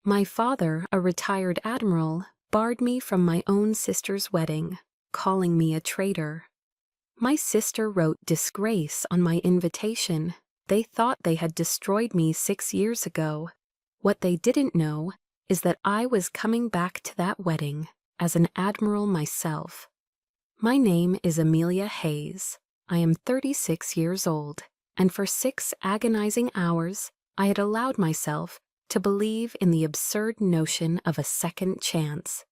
My father, a retired admiral, barred me from my own sister's wedding, calling me a traitor. My sister wrote disgrace on my invitation. They thought they had destroyed me 6 years ago. What they didn't know is that I was coming back to that wedding as an admiral myself. My name is Amelia Hayes. I am 36 years old, and for 6 agonizing hours, I had allowed myself to believe in the absurd notion of a second chance.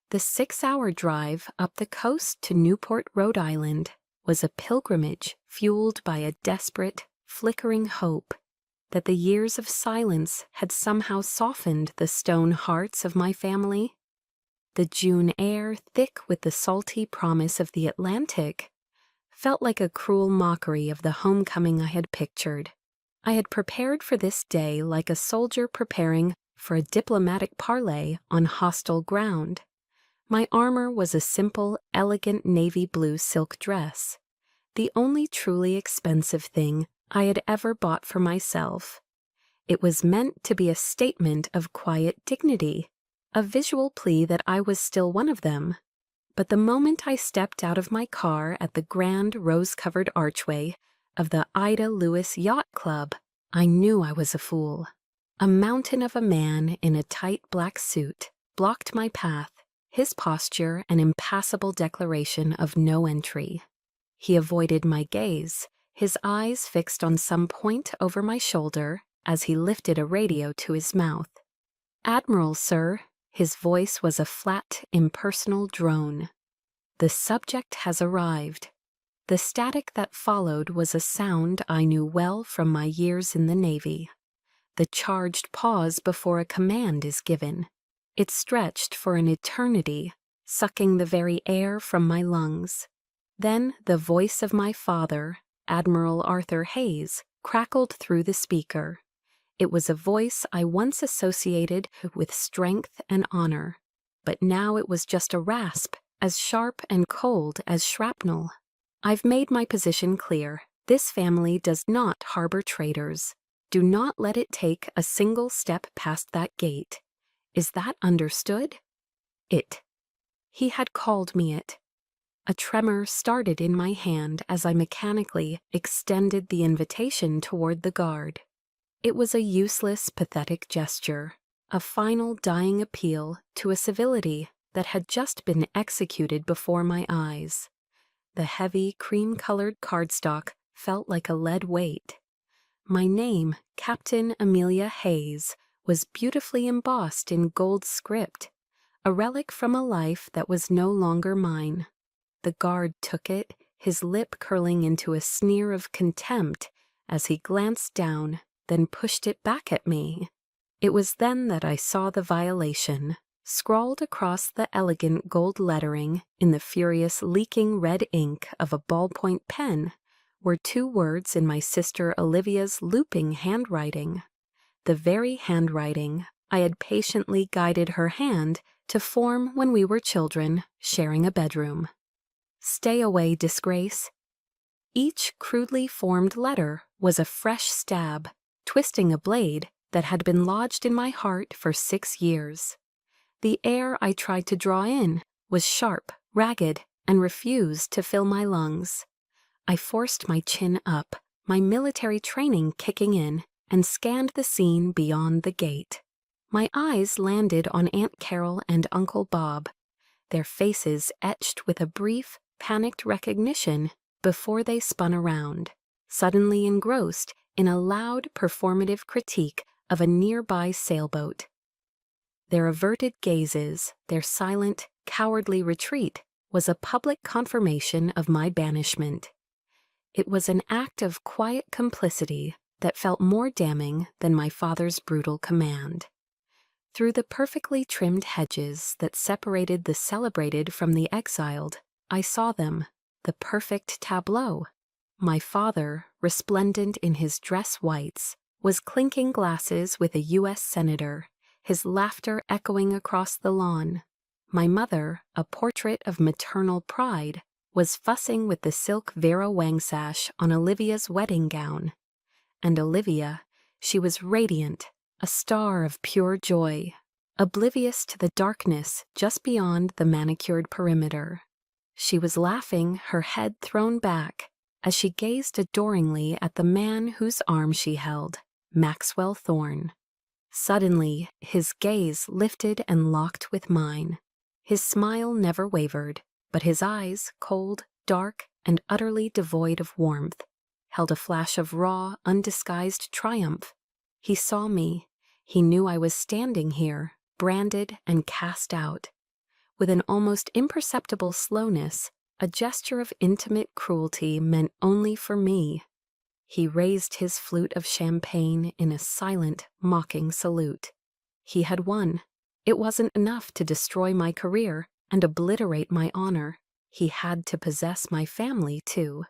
The 6-hour drive up the coast to Newport, Rhode Island, was a pilgrimage fueled by a desperate, flickering hope that the years of silence had somehow softened the stone hearts of my family. The June air, thick with the salty promise of the Atlantic, felt like a cruel mockery of the homecoming I had pictured. I had prepared for this day like a soldier preparing for a diplomatic parley on hostile ground. My armor was a simple, elegant navy blue silk dress, the only truly expensive thing I had ever bought for myself. It was meant to be a statement of quiet dignity, a visual plea that I was still one of them. But the moment I stepped out of my car at the grand rose-covered archway of the Ida Lewis Yacht Club, I knew I was a fool. A mountain of a man in a tight black suit blocked my path, his posture an impassable declaration of no entry. He avoided my gaze, his eyes fixed on some point over my shoulder as he lifted a radio to his mouth. "Admiral, sir." His voice was a flat, impersonal drone. "The subject has arrived." The static that followed was a sound I knew well from my years in the Navy. The charged pause before a command is given. It stretched for an eternity, sucking the very air from my lungs. Then the voice of my father, Admiral Arthur Hayes, crackled through the speaker. It was a voice I once associated with strength and honor, but now it was just a rasp, as sharp and cold as shrapnel. "I've made my position clear. This family does not harbor traitors. Do not let it take a single step past that gate. Is that understood?" He had called me it. A tremor started in my hand as I mechanically extended the invitation toward the guard. It was a useless, pathetic gesture, a final dying appeal to a civility that had just been executed before my eyes. The heavy, cream-colored cardstock felt like a lead weight. My name, Captain Amelia Hayes, was beautifully embossed in gold script, a relic from a life that was no longer mine. The guard took it, his lip curling into a sneer of contempt as he glanced down, then pushed it back at me. It was then that I saw the violation. Scrawled across the elegant gold lettering in the furious leaking red ink of a ballpoint pen were 2 words in my sister Olivia's looping handwriting, the very handwriting I had patiently guided her hand to form when we were children sharing a bedroom. "Stay away, disgrace." Each crudely formed letter was a fresh stab, twisting a blade that had been lodged in my heart for 6 years. The air I tried to draw in was sharp, ragged, and refused to fill my lungs. I forced my chin up, my military training kicking in, and scanned the scene beyond the gate. My eyes landed on Aunt Carol and Uncle Bob, their faces etched with a brief, panicked recognition before they spun around, suddenly engrossed in a loud, performative critique of a nearby sailboat. Their averted gazes, their silent, cowardly retreat, was a public confirmation of my banishment. It was an act of quiet complicity that felt more damning than my father's brutal command. Through the perfectly trimmed hedges that separated the celebrated from the exiled, I saw them, the perfect tableau. My father, resplendent in his dress whites, was clinking glasses with a U.S. senator, his laughter echoing across the lawn. My mother, a portrait of maternal pride, was fussing with the silk Vera Wang sash on Olivia's wedding gown. And Olivia, she was radiant, a star of pure joy, oblivious to the darkness just beyond the manicured perimeter. She was laughing, her head thrown back, as she gazed adoringly at the man whose arm she held, Maxwell Thorne. Suddenly, his gaze lifted and locked with mine. His smile never wavered, but his eyes, cold, dark, and utterly devoid of warmth, held a flash of raw, undisguised triumph. He saw me. He knew I was standing here, branded and cast out. With an almost imperceptible slowness, a gesture of intimate cruelty meant only for me. He raised his flute of champagne in a silent, mocking salute. He had won. It wasn't enough to destroy my career and obliterate my honor. He had to possess my family, too.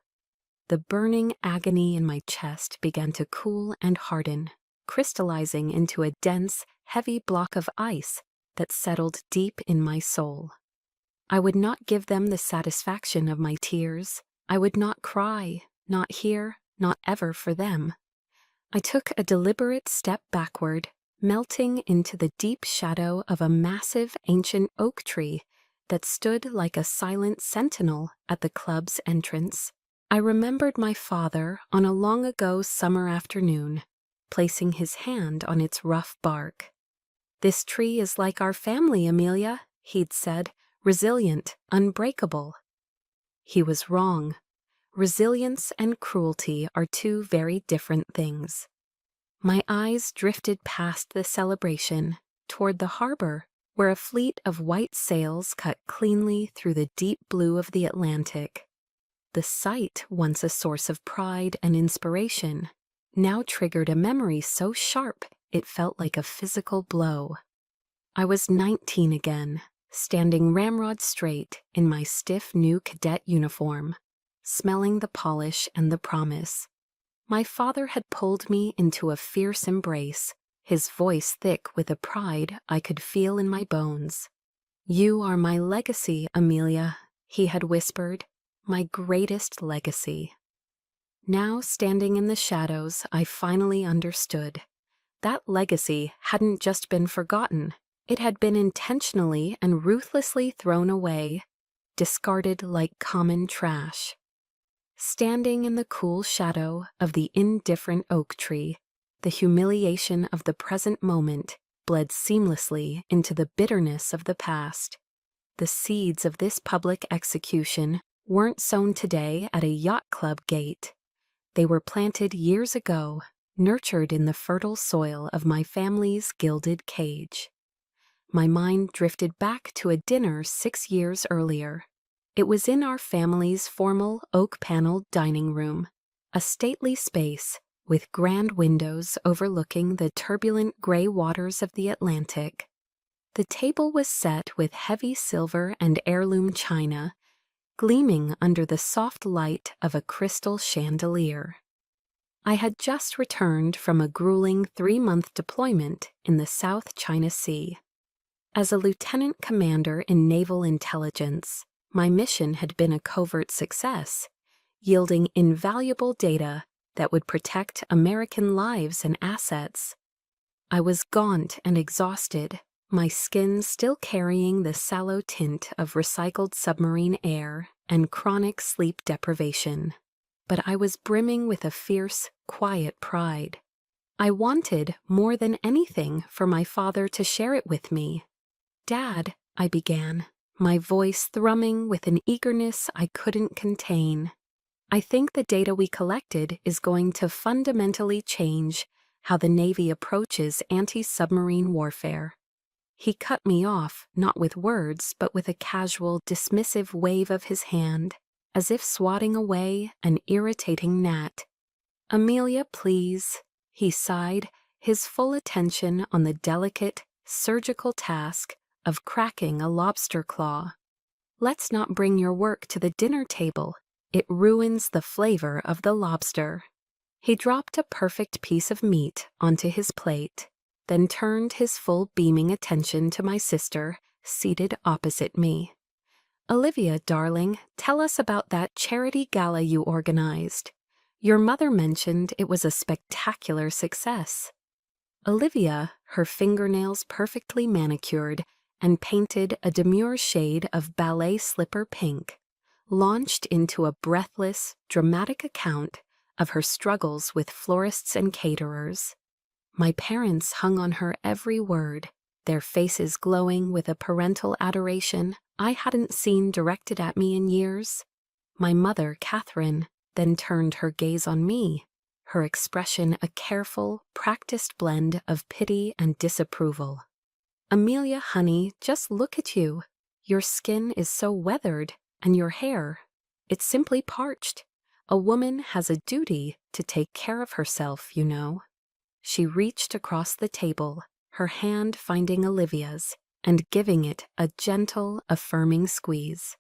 The burning agony in my chest began to cool and harden, crystallizing into a dense, heavy block of ice that settled deep in my soul. I would not give them the satisfaction of my tears. I would not cry, not here, not ever for them. I took a deliberate step backward, melting into the deep shadow of a massive ancient oak tree that stood like a silent sentinel at the club's entrance. I remembered my father on a long-ago summer afternoon, placing his hand on its rough bark. "This tree is like our family, Amelia," he'd said, "resilient, unbreakable." He was wrong. Resilience and cruelty are two very different things. My eyes drifted past the celebration, toward the harbor, where a fleet of white sails cut cleanly through the deep blue of the Atlantic. The sight, once a source of pride and inspiration, now triggered a memory so sharp it felt like a physical blow. I was 19 again, standing ramrod straight in my stiff new cadet uniform, smelling the polish and the promise. My father had pulled me into a fierce embrace, his voice thick with a pride I could feel in my bones. "You are my legacy, Amelia," he had whispered, "my greatest legacy." Now, standing in the shadows, I finally understood. That legacy hadn't just been forgotten. It had been intentionally and ruthlessly thrown away, discarded like common trash. Standing in the cool shadow of the indifferent oak tree, the humiliation of the present moment bled seamlessly into the bitterness of the past. The seeds of this public execution weren't sown today at a yacht club gate. They were planted years ago, nurtured in the fertile soil of my family's gilded cage. My mind drifted back to a dinner 6 years earlier. It was in our family's formal oak-paneled dining room, a stately space with grand windows overlooking the turbulent gray waters of the Atlantic. The table was set with heavy silver and heirloom china, gleaming under the soft light of a crystal chandelier. I had just returned from a grueling 3-month deployment in the South China Sea. As a lieutenant commander in naval intelligence, my mission had been a covert success, yielding invaluable data that would protect American lives and assets. I was gaunt and exhausted, my skin still carrying the sallow tint of recycled submarine air and chronic sleep deprivation. But I was brimming with a fierce, quiet pride. I wanted, more than anything, for my father to share it with me. "Dad," I began, my voice thrumming with an eagerness I couldn't contain. "I think the data we collected is going to fundamentally change how the Navy approaches anti-submarine warfare." He cut me off, not with words, but with a casual, dismissive wave of his hand, as if swatting away an irritating gnat. "Amelia, please," he sighed, his full attention on the delicate, surgical task of cracking a lobster claw. "Let's not bring your work to the dinner table. It ruins the flavor of the lobster." He dropped a perfect piece of meat onto his plate, then turned his full beaming attention to my sister, seated opposite me. "Olivia, darling, tell us about that charity gala you organized. Your mother mentioned it was a spectacular success." Olivia, her fingernails perfectly manicured and painted a demure shade of ballet slipper pink, launched into a breathless, dramatic account of her struggles with florists and caterers. My parents hung on her every word, their faces glowing with a parental adoration I hadn't seen directed at me in years. My mother, Catherine, then turned her gaze on me, her expression a careful, practiced blend of pity and disapproval. "Amelia, honey, just look at you. Your skin is so weathered, and your hair, it's simply parched. A woman has a duty to take care of herself, you know." She reached across the table, her hand finding Olivia's, and giving it a gentle, affirming squeeze.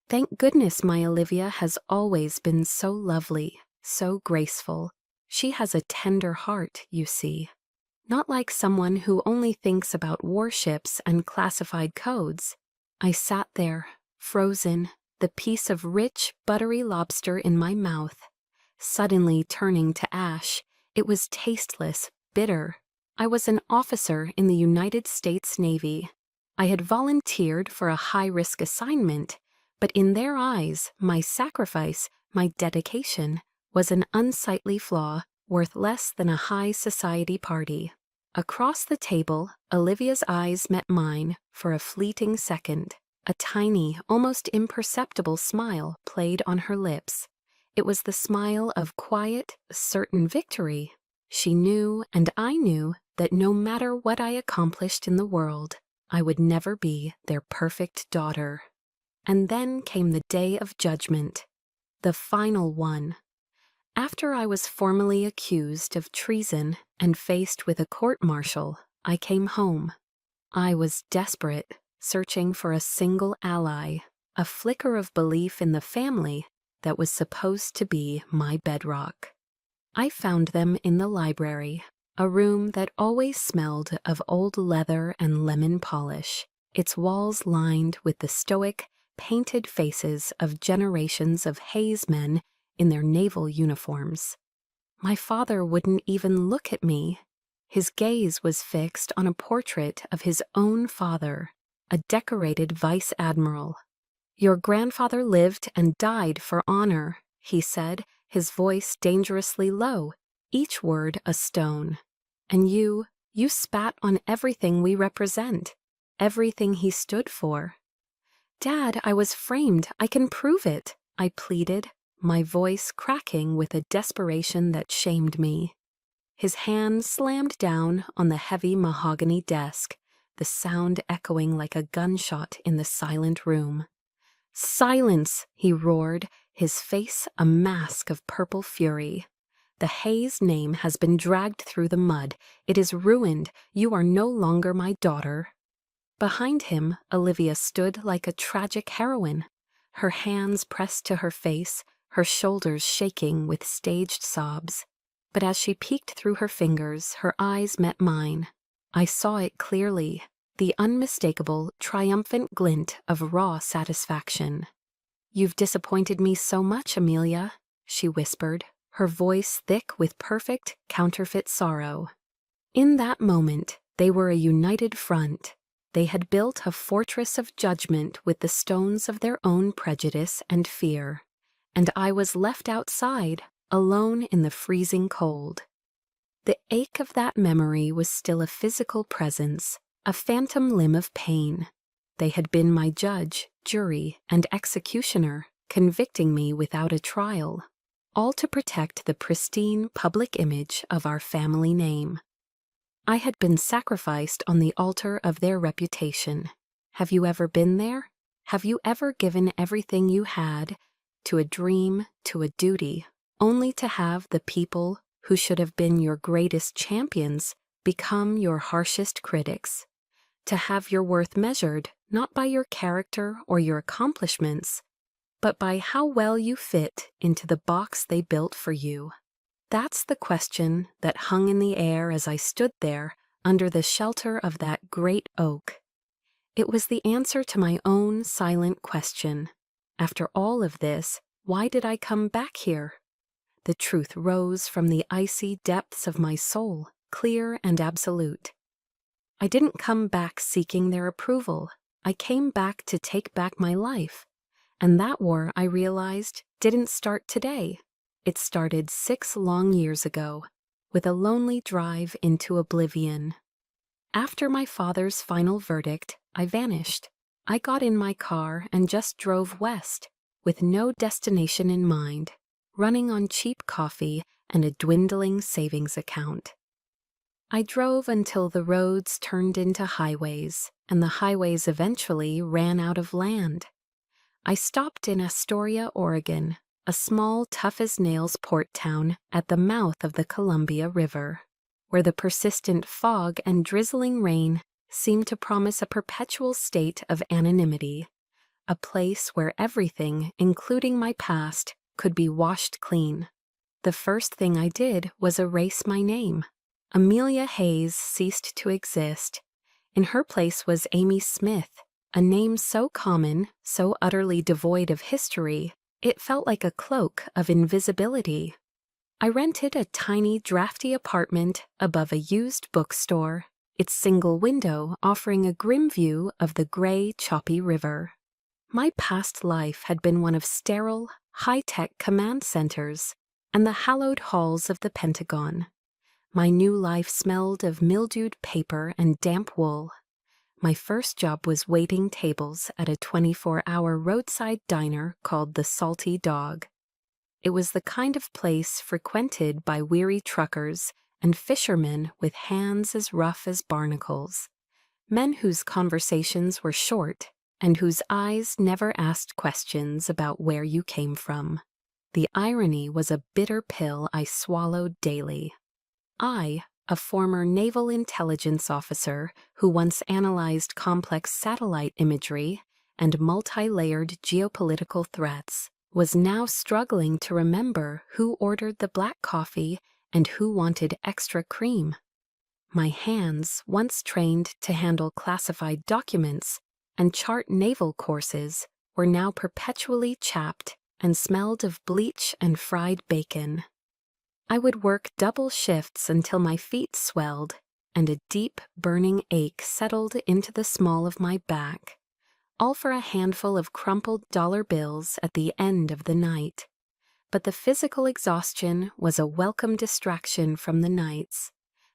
"Thank goodness my Olivia has always been so lovely, so graceful. She has a tender heart, you see. Not like someone who only thinks about warships and classified codes." I sat there, frozen, the piece of rich, buttery lobster in my mouth, suddenly turning to ash. It was tasteless, bitter. I was an officer in the United States Navy. I had volunteered for a high-risk assignment, but in their eyes, my sacrifice, my dedication, was an unsightly flaw worth less than a high society party. Across the table, Olivia's eyes met mine for a fleeting second. A tiny, almost imperceptible smile played on her lips. It was the smile of quiet, certain victory. She knew, and I knew, that no matter what I accomplished in the world, I would never be their perfect daughter. And then came the day of judgment, the final one. After I was formally accused of treason and faced with a court-martial, I came home. I was desperate, searching for a single ally, a flicker of belief in the family that was supposed to be my bedrock. I found them in the library, a room that always smelled of old leather and lemon polish, its walls lined with the stoic, painted faces of generations of Hayes men in their naval uniforms. My father wouldn't even look at me. His gaze was fixed on a portrait of his own father, a decorated vice admiral. "Your grandfather lived and died for honor," he said, his voice dangerously low, each word a stone. "And you spat on everything we represent, everything he stood for." "Dad, I was framed. I can prove it," I pleaded, my voice cracking with a desperation that shamed me. His hand slammed down on the heavy mahogany desk, the sound echoing like a gunshot in the silent room. "Silence!" he roared, his face a mask of purple fury. "The Hayes name has been dragged through the mud. It is ruined. You are no longer my daughter." Behind him, Olivia stood like a tragic heroine, her hands pressed to her face, her shoulders shaking with staged sobs. But as she peeked through her fingers, her eyes met mine. I saw it clearly, the unmistakable, triumphant glint of raw satisfaction. "You've disappointed me so much, Amelia," she whispered, her voice thick with perfect, counterfeit sorrow. In that moment, they were a united front. They had built a fortress of judgment with the stones of their own prejudice and fear, and I was left outside, alone in the freezing cold. The ache of that memory was still a physical presence, a phantom limb of pain. They had been my judge, jury, and executioner, convicting me without a trial, all to protect the pristine public image of our family name. I had been sacrificed on the altar of their reputation. Have you ever been there? Have you ever given everything you had to a dream, to a duty, only to have the people who should have been your greatest champions become your harshest critics? To have your worth measured not by your character or your accomplishments, but by how well you fit into the box they built for you? That's the question that hung in the air as I stood there under the shelter of that great oak. It was the answer to my own silent question. After all of this, why did I come back here? The truth rose from the icy depths of my soul, clear and absolute. I didn't come back seeking their approval. I came back to take back my life. And that war, I realized, didn't start today. It started 6 long years ago, with a lonely drive into oblivion. After my father's final verdict, I vanished. I got in my car and just drove west, with no destination in mind, running on cheap coffee and a dwindling savings account. I drove until the roads turned into highways, and the highways eventually ran out of land. I stopped in Astoria, Oregon, a small, tough-as-nails port town at the mouth of the Columbia River, where the persistent fog and drizzling rain seemed to promise a perpetual state of anonymity, a place where everything, including my past, could be washed clean. The first thing I did was erase my name. Amelia Hayes ceased to exist. In her place was Amy Smith, a name so common, so utterly devoid of history, it felt like a cloak of invisibility. I rented a tiny, drafty apartment above a used bookstore, its single window offering a grim view of the gray, choppy river. My past life had been one of sterile, high-tech command centers and the hallowed halls of the Pentagon. My new life smelled of mildewed paper and damp wool. My first job was waiting tables at a 24-hour roadside diner called the Salty Dog. It was the kind of place frequented by weary truckers and fishermen with hands as rough as barnacles, men whose conversations were short and whose eyes never asked questions about where you came from. The irony was a bitter pill I swallowed daily. I, a former naval intelligence officer who once analyzed complex satellite imagery and multi-layered geopolitical threats, was now struggling to remember who ordered the black coffee and who wanted extra cream. My hands, once trained to handle classified documents and chart naval courses, were now perpetually chapped and smelled of bleach and fried bacon. I would work double shifts until my feet swelled and a deep, burning ache settled into the small of my back, all for a handful of crumpled dollar bills at the end of the night. But the physical exhaustion was a welcome distraction from the nights.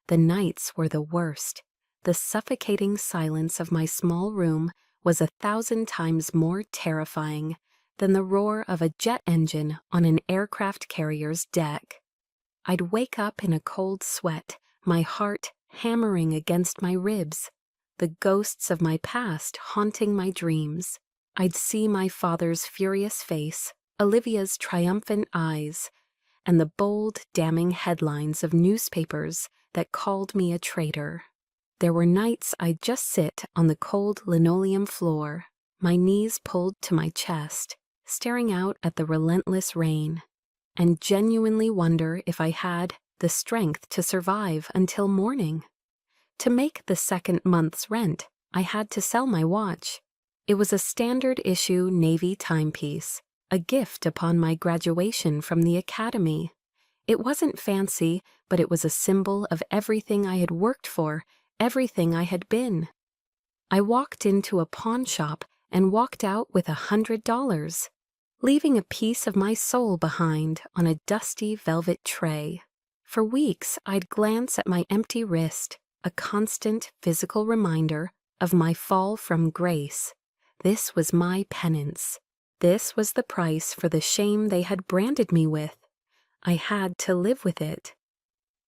The nights were the worst. The suffocating silence of my small room was 1,000 times more terrifying than the roar of a jet engine on an aircraft carrier's deck. I'd wake up in a cold sweat, my heart hammering against my ribs, the ghosts of my past haunting my dreams. I'd see my father's furious face, Olivia's triumphant eyes, and the bold, damning headlines of newspapers that called me a traitor. There were nights I'd just sit on the cold linoleum floor, my knees pulled to my chest, staring out at the relentless rain, and genuinely wonder if I had the strength to survive until morning. To make the second month's rent, I had to sell my watch. It was a standard issue Navy timepiece, a gift upon my graduation from the academy. It wasn't fancy, but it was a symbol of everything I had worked for, everything I had been. I walked into a pawn shop and walked out with $100. Leaving a piece of my soul behind on a dusty velvet tray. For weeks, I'd glance at my empty wrist, a constant physical reminder of my fall from grace. This was my penance. This was the price for the shame they had branded me with. I had to live with it.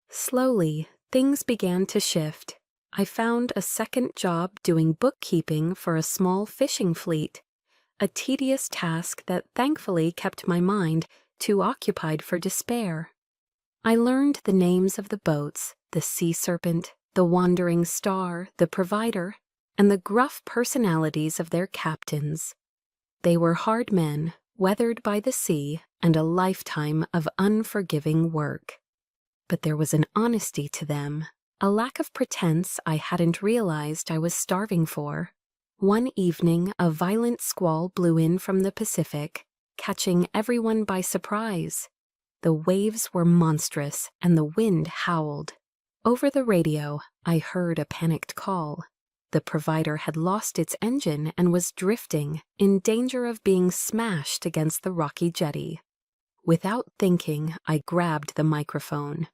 Slowly, things began to shift. I found a second job doing bookkeeping for a small fishing fleet. A tedious task that thankfully kept my mind too occupied for despair. I learned the names of the boats, the Sea Serpent, the Wandering Star, the Provider, and the gruff personalities of their captains. They were hard men, weathered by the sea and a lifetime of unforgiving work. But there was an honesty to them, a lack of pretense I hadn't realized I was starving for. One evening, a violent squall blew in from the Pacific, catching everyone by surprise. The waves were monstrous, and the wind howled. Over the radio, I heard a panicked call. The provider had lost its engine and was drifting, in danger of being smashed against the rocky jetty. Without thinking, I grabbed the microphone.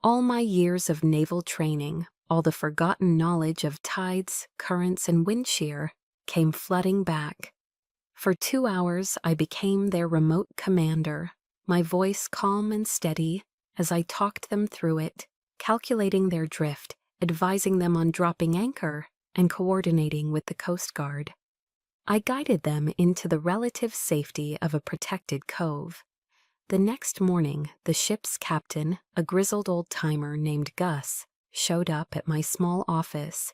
All my years of naval training, all the forgotten knowledge of tides, currents, and wind shear, came flooding back. For 2 hours, I became their remote commander, my voice calm and steady as I talked them through it, calculating their drift, advising them on dropping anchor, and coordinating with the Coast Guard. I guided them into the relative safety of a protected cove. The next morning, the ship's captain, a grizzled old-timer named Gus, showed up at my small office.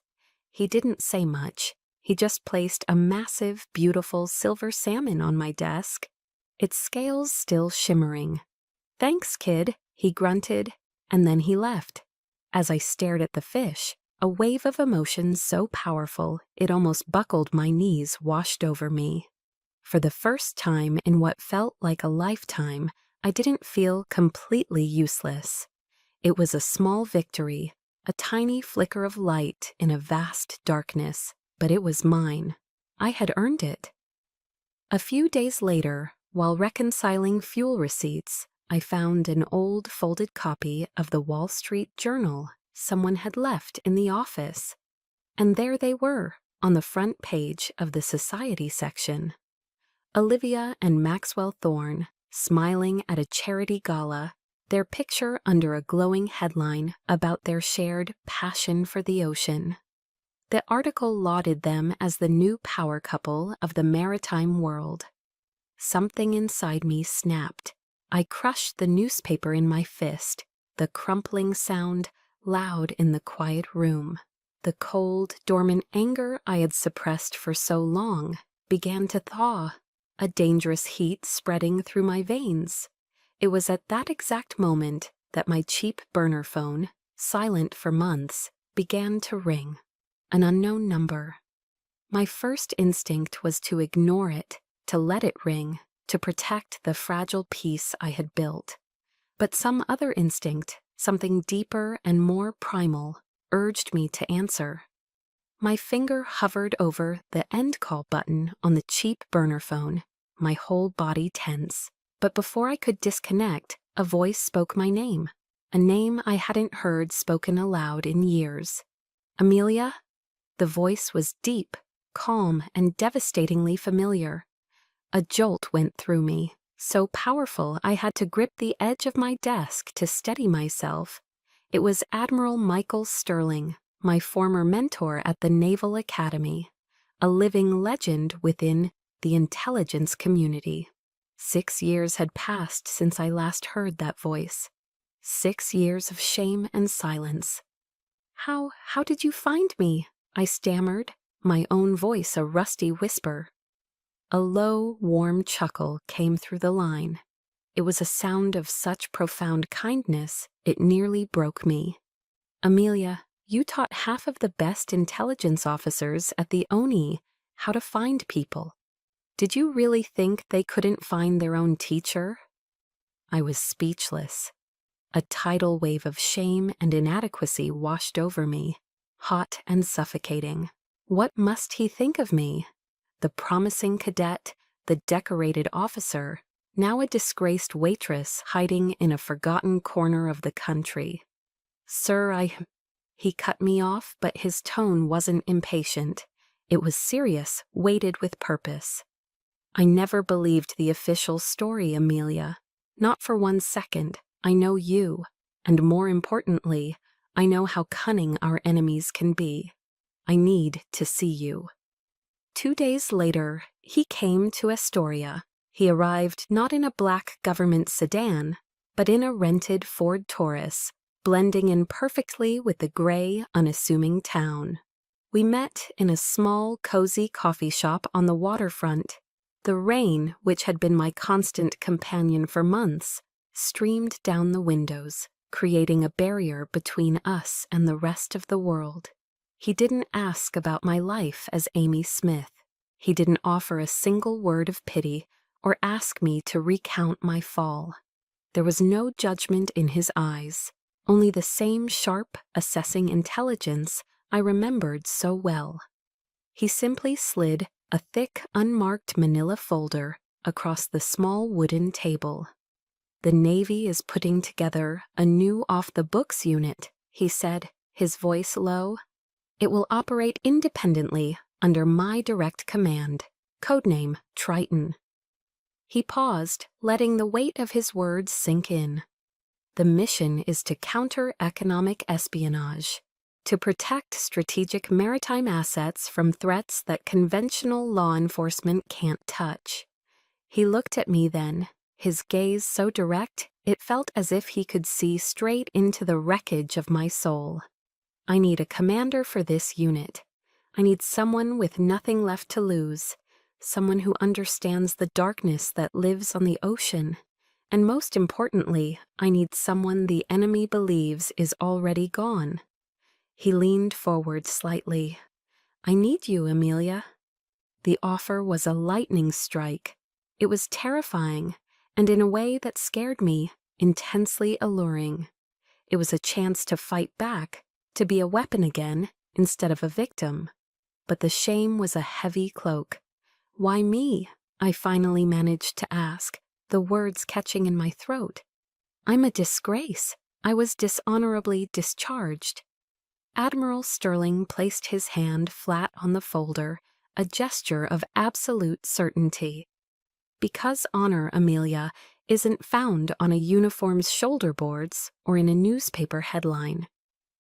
He didn't say much. He just placed a massive, beautiful silver salmon on my desk, its scales still shimmering. "Thanks, kid," he grunted, and then he left. As I stared at the fish, a wave of emotion so powerful it almost buckled my knees washed over me. For the first time in what felt like a lifetime, I didn't feel completely useless. It was a small victory, a tiny flicker of light in a vast darkness, but it was mine. I had earned it. A few days later, while reconciling fuel receipts, I found an old folded copy of the Wall Street Journal someone had left in the office. And there they were, on the front page of the society section. Olivia and Maxwell Thorne, smiling at a charity gala, their picture under a glowing headline about their shared passion for the ocean. The article lauded them as the new power couple of the maritime world. Something inside me snapped. I crushed the newspaper in my fist, the crumpling sound loud in the quiet room. The cold, dormant anger I had suppressed for so long began to thaw, a dangerous heat spreading through my veins. It was at that exact moment that my cheap burner phone, silent for months, began to ring. An unknown number. My first instinct was to ignore it, to let it ring, to protect the fragile peace I had built. But some other instinct, something deeper and more primal, urged me to answer. My finger hovered over the end call button on the cheap burner phone, my whole body tense. But before I could disconnect, a voice spoke my name, a name I hadn't heard spoken aloud in years. "Amelia?" The voice was deep, calm, and devastatingly familiar. A jolt went through me, so powerful I had to grip the edge of my desk to steady myself. It was Admiral Michael Sterling, my former mentor at the Naval Academy, a living legend within the intelligence community. 6 years had passed since I last heard that voice. 6 years of shame and silence. How did you find me?" I stammered, my own voice a rusty whisper. A low, warm chuckle came through the line. It was a sound of such profound kindness, it nearly broke me. "Amelia, you taught half of the best intelligence officers at the ONI how to find people. Did you really think they couldn't find their own teacher?" I was speechless. A tidal wave of shame and inadequacy washed over me, hot and suffocating. What must he think of me? The promising cadet, the decorated officer, now a disgraced waitress hiding in a forgotten corner of the country. "Sir, He cut me off, but his tone wasn't impatient. It was serious, weighted with purpose. "I never believed the official story, Amelia. Not for 1 second. I know you, and more importantly, I know how cunning our enemies can be. I need to see you." 2 days later, he came to Astoria. He arrived not in a black government sedan, but in a rented Ford Taurus, blending in perfectly with the gray, unassuming town. We met in a small, cozy coffee shop on the waterfront. The rain, which had been my constant companion for months, streamed down the windows, creating a barrier between us and the rest of the world. He didn't ask about my life as Amy Smith. He didn't offer a single word of pity or ask me to recount my fall. There was no judgment in his eyes, only the same sharp, assessing intelligence I remembered so well. He simply slid a thick, unmarked manila folder across the small wooden table. "The Navy is putting together a new off-the-books unit," he said, his voice low. "It will operate independently under my direct command, codename Triton." He paused, letting the weight of his words sink in. "The mission is to counter economic espionage, to protect strategic maritime assets from threats that conventional law enforcement can't touch." He looked at me then, his gaze so direct it felt as if he could see straight into the wreckage of my soul. "I need a commander for this unit. I need someone with nothing left to lose, someone who understands the darkness that lives on the ocean, and most importantly, I need someone the enemy believes is already gone." He leaned forward slightly. "I need you, Amelia." The offer was a lightning strike. It was terrifying, and in a way that scared me, intensely alluring. It was a chance to fight back, to be a weapon again, instead of a victim. But the shame was a heavy cloak. "Why me?" I finally managed to ask, the words catching in my throat. "I'm a disgrace. I was dishonorably discharged." Admiral Sterling placed his hand flat on the folder, a gesture of absolute certainty. "Because honor, Amelia, isn't found on a uniform's shoulder boards or in a newspaper headline.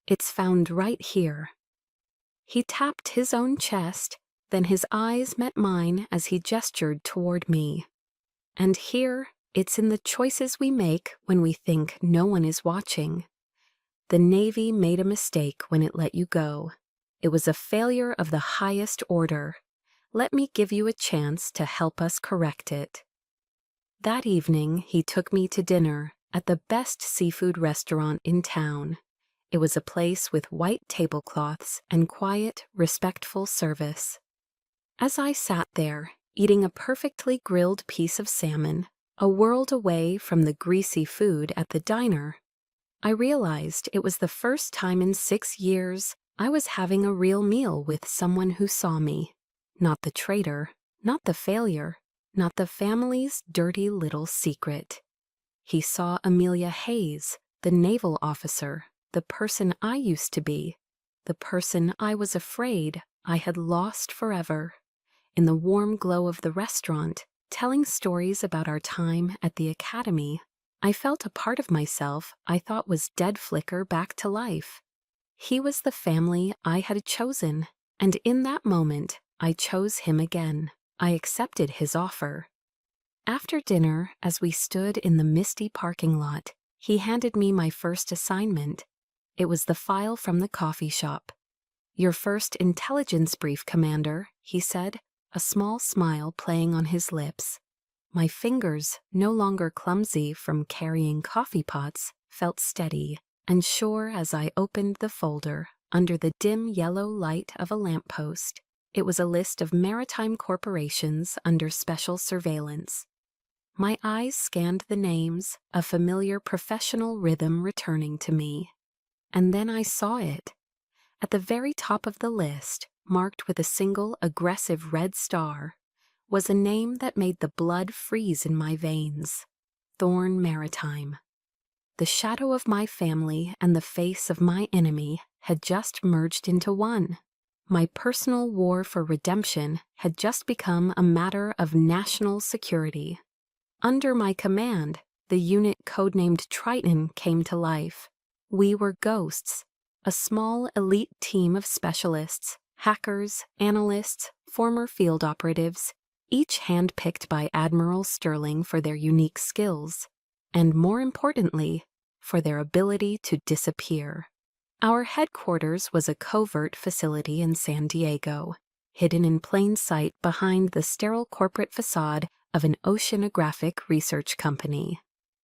It's found right here." He tapped his own chest, then his eyes met mine as he gestured toward me. "And here, it's in the choices we make when we think no one is watching. The Navy made a mistake when it let you go. It was a failure of the highest order. Let me give you a chance to help us correct it." That evening, he took me to dinner at the best seafood restaurant in town. It was a place with white tablecloths and quiet, respectful service. As I sat there, eating a perfectly grilled piece of salmon, a world away from the greasy food at the diner, I realized it was the first time in 6 years I was having a real meal with someone who saw me. Not the traitor, not the failure, not the family's dirty little secret. He saw Amelia Hayes, the naval officer, the person I used to be, the person I was afraid I had lost forever. In the warm glow of the restaurant, telling stories about our time at the academy, I felt a part of myself I thought was dead flicker back to life. He was the family I had chosen, and in that moment, I chose him again. I accepted his offer. After dinner, as we stood in the misty parking lot, he handed me my first assignment. It was the file from the coffee shop. "Your first intelligence brief, Commander," he said, a small smile playing on his lips. My fingers, no longer clumsy from carrying coffee pots, felt steady and sure as I opened the folder under the dim yellow light of a lamppost. It was a list of maritime corporations under special surveillance. My eyes scanned the names, a familiar professional rhythm returning to me. And then I saw it. At the very top of the list, marked with a single aggressive red star, was a name that made the blood freeze in my veins: Thorn Maritime. The shadow of my family and the face of my enemy had just merged into one. My personal war for redemption had just become a matter of national security. Under my command, the unit codenamed Triton came to life. We were ghosts, a small elite team of specialists, hackers, analysts, former field operatives, each handpicked by Admiral Sterling for their unique skills, and more importantly, for their ability to disappear. Our headquarters was a covert facility in San Diego, hidden in plain sight behind the sterile corporate facade of an oceanographic research company.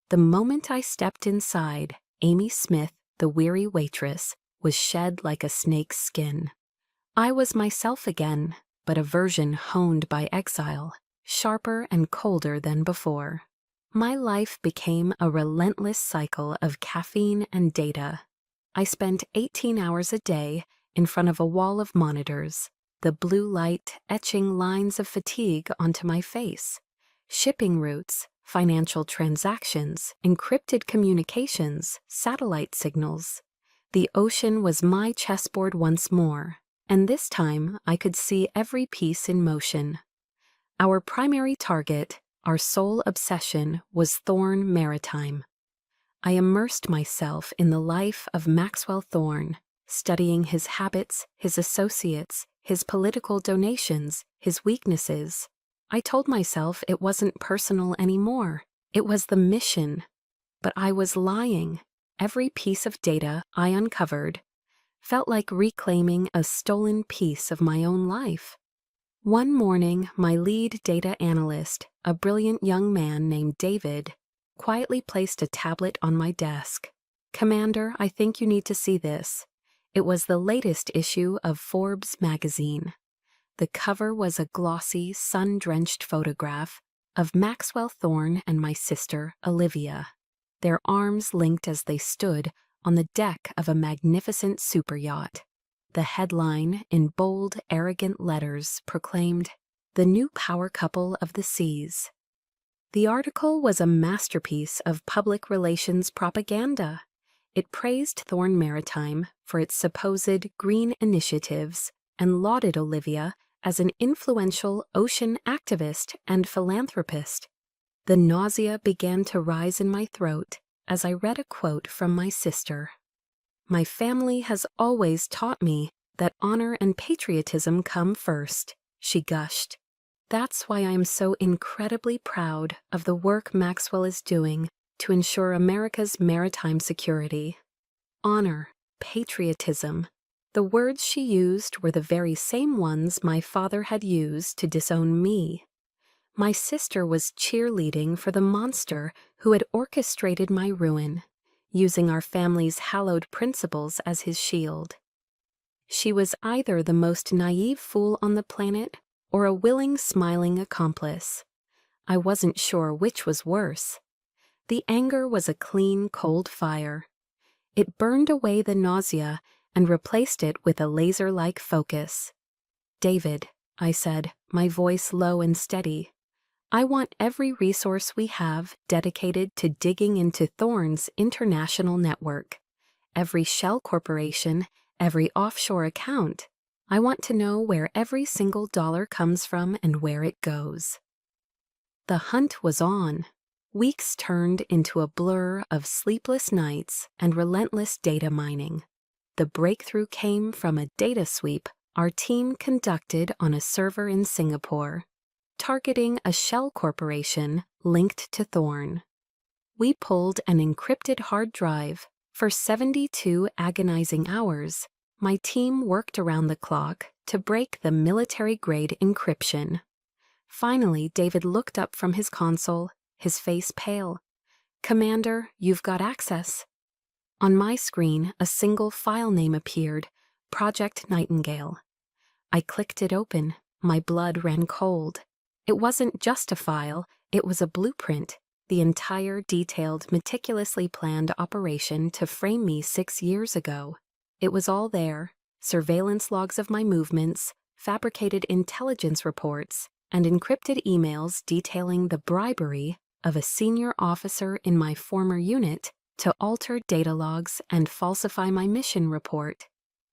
The moment I stepped inside, Amy Smith, the weary waitress, was shed like a snake's skin. I was myself again, but a version honed by exile, sharper and colder than before. My life became a relentless cycle of caffeine and data. I spent 18 hours a day in front of a wall of monitors, the blue light etching lines of fatigue onto my face. Shipping routes, financial transactions, encrypted communications, satellite signals. The ocean was my chessboard once more, and this time I could see every piece in motion. Our primary target, our sole obsession, was Thorn Maritime. I immersed myself in the life of Maxwell Thorn, studying his habits, his associates, his political donations, his weaknesses. I told myself it wasn't personal anymore. It was the mission. But I was lying. Every piece of data I uncovered felt like reclaiming a stolen piece of my own life. One morning, my lead data analyst, a brilliant young man named David, quietly placed a tablet on my desk. "Commander, I think you need to see this." It was the latest issue of Forbes magazine. The cover was a glossy, sun-drenched photograph of Maxwell Thorn and my sister, Olivia, their arms linked as they stood on the deck of a magnificent super yacht. The headline, in bold, arrogant letters, proclaimed, "The new power couple of the seas." The article was a masterpiece of public relations propaganda. It praised Thorn Maritime for its supposed green initiatives and lauded Olivia as an influential ocean activist and philanthropist. The nausea began to rise in my throat as I read a quote from my sister. "My family has always taught me that honor and patriotism come first," she gushed. "That's why I am so incredibly proud of the work Maxwell is doing to ensure America's maritime security." Honor, patriotism. The words she used were the very same ones my father had used to disown me. My sister was cheerleading for the monster who had orchestrated my ruin, using our family's hallowed principles as his shield. She was either the most naive fool on the planet or a willing, smiling accomplice. I wasn't sure which was worse. The anger was a clean, cold fire. It burned away the nausea and replaced it with a laser-like focus. "David," I said, my voice low and steady, "I want every resource we have dedicated to digging into Thorn's international network. Every shell corporation, every offshore account. I want to know where every single dollar comes from and where it goes." The hunt was on. Weeks turned into a blur of sleepless nights and relentless data mining. The breakthrough came from a data sweep our team conducted on a server in Singapore, targeting a shell corporation linked to Thorn. We pulled an encrypted hard drive. For 72 agonizing hours, my team worked around the clock to break the military-grade encryption. Finally, David looked up from his console, his face pale. "Commander, you've got access." On my screen, a single file name appeared, Project Nightingale. I clicked it open. My blood ran cold. It wasn't just a file, it was a blueprint, the entire detailed, meticulously planned operation to frame me 6 years ago. It was all there: surveillance logs of my movements, fabricated intelligence reports, and encrypted emails detailing the bribery of a senior officer in my former unit to alter data logs and falsify my mission report.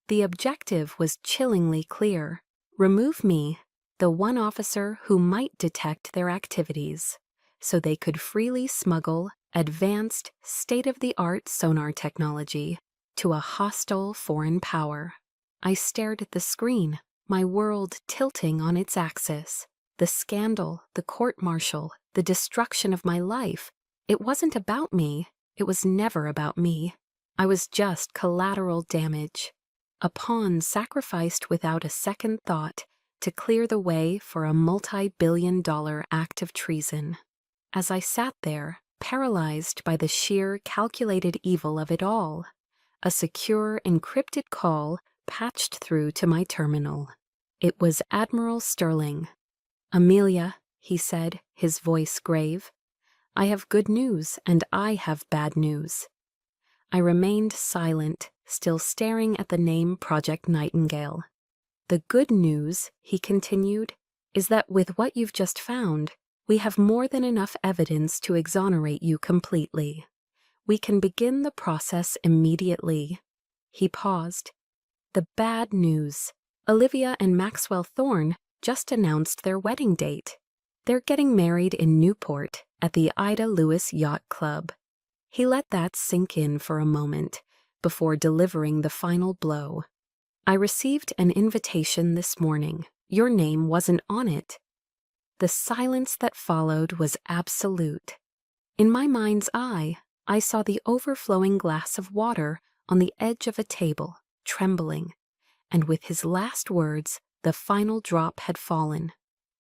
The objective was chillingly clear: remove me, the one officer who might detect their activities, so they could freely smuggle advanced, state-of-the-art sonar technology to a hostile foreign power. I stared at the screen, my world tilting on its axis. The scandal, the court-martial, the destruction of my life. It wasn't about me. It was never about me. I was just collateral damage, a pawn sacrificed without a second thought to clear the way for a multi-billion-dollar act of treason. As I sat there, paralyzed by the sheer calculated evil of it all, a secure, encrypted call patched through to my terminal. It was Admiral Sterling. "Amelia," he said, his voice grave, I have good news and I have bad news." I remained silent, still staring at the name Project Nightingale. "The good news," he continued, "is that with what you've just found, we have more than enough evidence to exonerate you completely. We can begin the process immediately." He paused. "The bad news. Olivia and Maxwell Thorne just announced their wedding date. They're getting married in Newport at the Ida Lewis Yacht Club." He let that sink in for a moment before delivering the final blow. "I received an invitation this morning. Your name wasn't on it." The silence that followed was absolute. In my mind's eye, I saw the overflowing glass of water on the edge of a table, trembling, and with his last words, the final drop had fallen.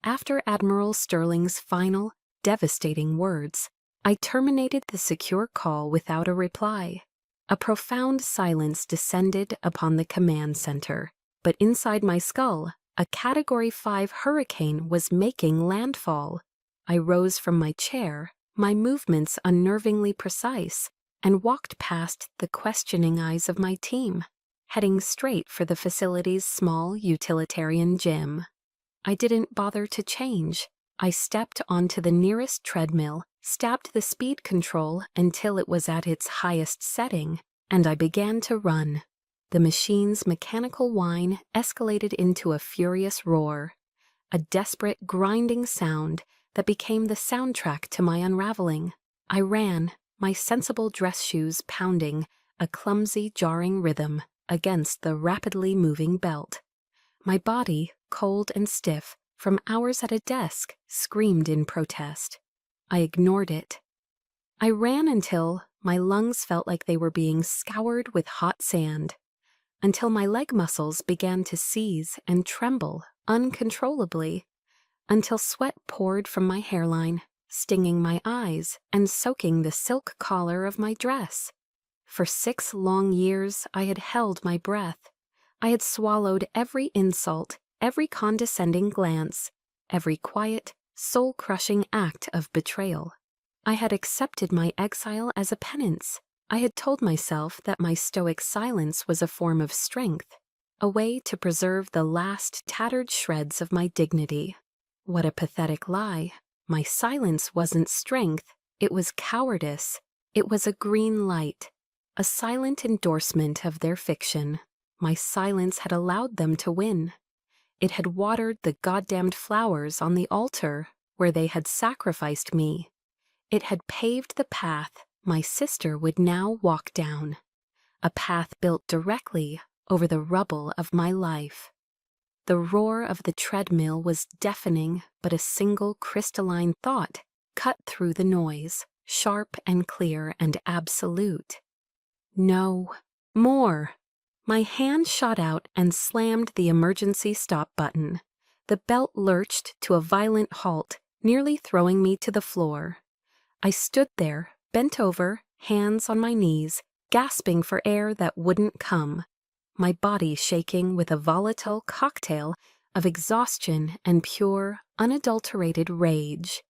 After Admiral Sterling's final, devastating words, I terminated the secure call without a reply. A profound silence descended upon the command center, but inside my skull, a Category 5 hurricane was making landfall. I rose from my chair, my movements unnervingly precise, and walked past the questioning eyes of my team, heading straight for the facility's small utilitarian gym. I didn't bother to change. I stepped onto the nearest treadmill, stabbed the speed control until it was at its highest setting, and I began to run. The machine's mechanical whine escalated into a furious roar, a desperate grinding sound that became the soundtrack to my unraveling. I ran, my sensible dress shoes pounding a clumsy, jarring rhythm against the rapidly moving belt. My body, cold and stiff from hours at a desk, screamed in protest. I ignored it. I ran until my lungs felt like they were being scoured with hot sand, until my leg muscles began to seize and tremble uncontrollably, until sweat poured from my hairline, stinging my eyes and soaking the silk collar of my dress. For 6 long years I had held my breath. I had swallowed every insult, every condescending glance, every quiet, soul-crushing act of betrayal. I had accepted my exile as a penance. I had told myself that my stoic silence was a form of strength, a way to preserve the last tattered shreds of my dignity. What a pathetic lie. My silence wasn't strength, it was cowardice. It was a green light, a silent endorsement of their fiction. My silence had allowed them to win. It had watered the goddamned flowers on the altar where they had sacrificed me. It had paved the path my sister would now walk down, a path built directly over the rubble of my life. The roar of the treadmill was deafening, but a single crystalline thought cut through the noise, sharp and clear and absolute. No, more. My hand shot out and slammed the emergency stop button. The belt lurched to a violent halt, nearly throwing me to the floor. I stood there, bent over, hands on my knees, gasping for air that wouldn't come, my body shaking with a volatile cocktail of exhaustion and pure, unadulterated rage.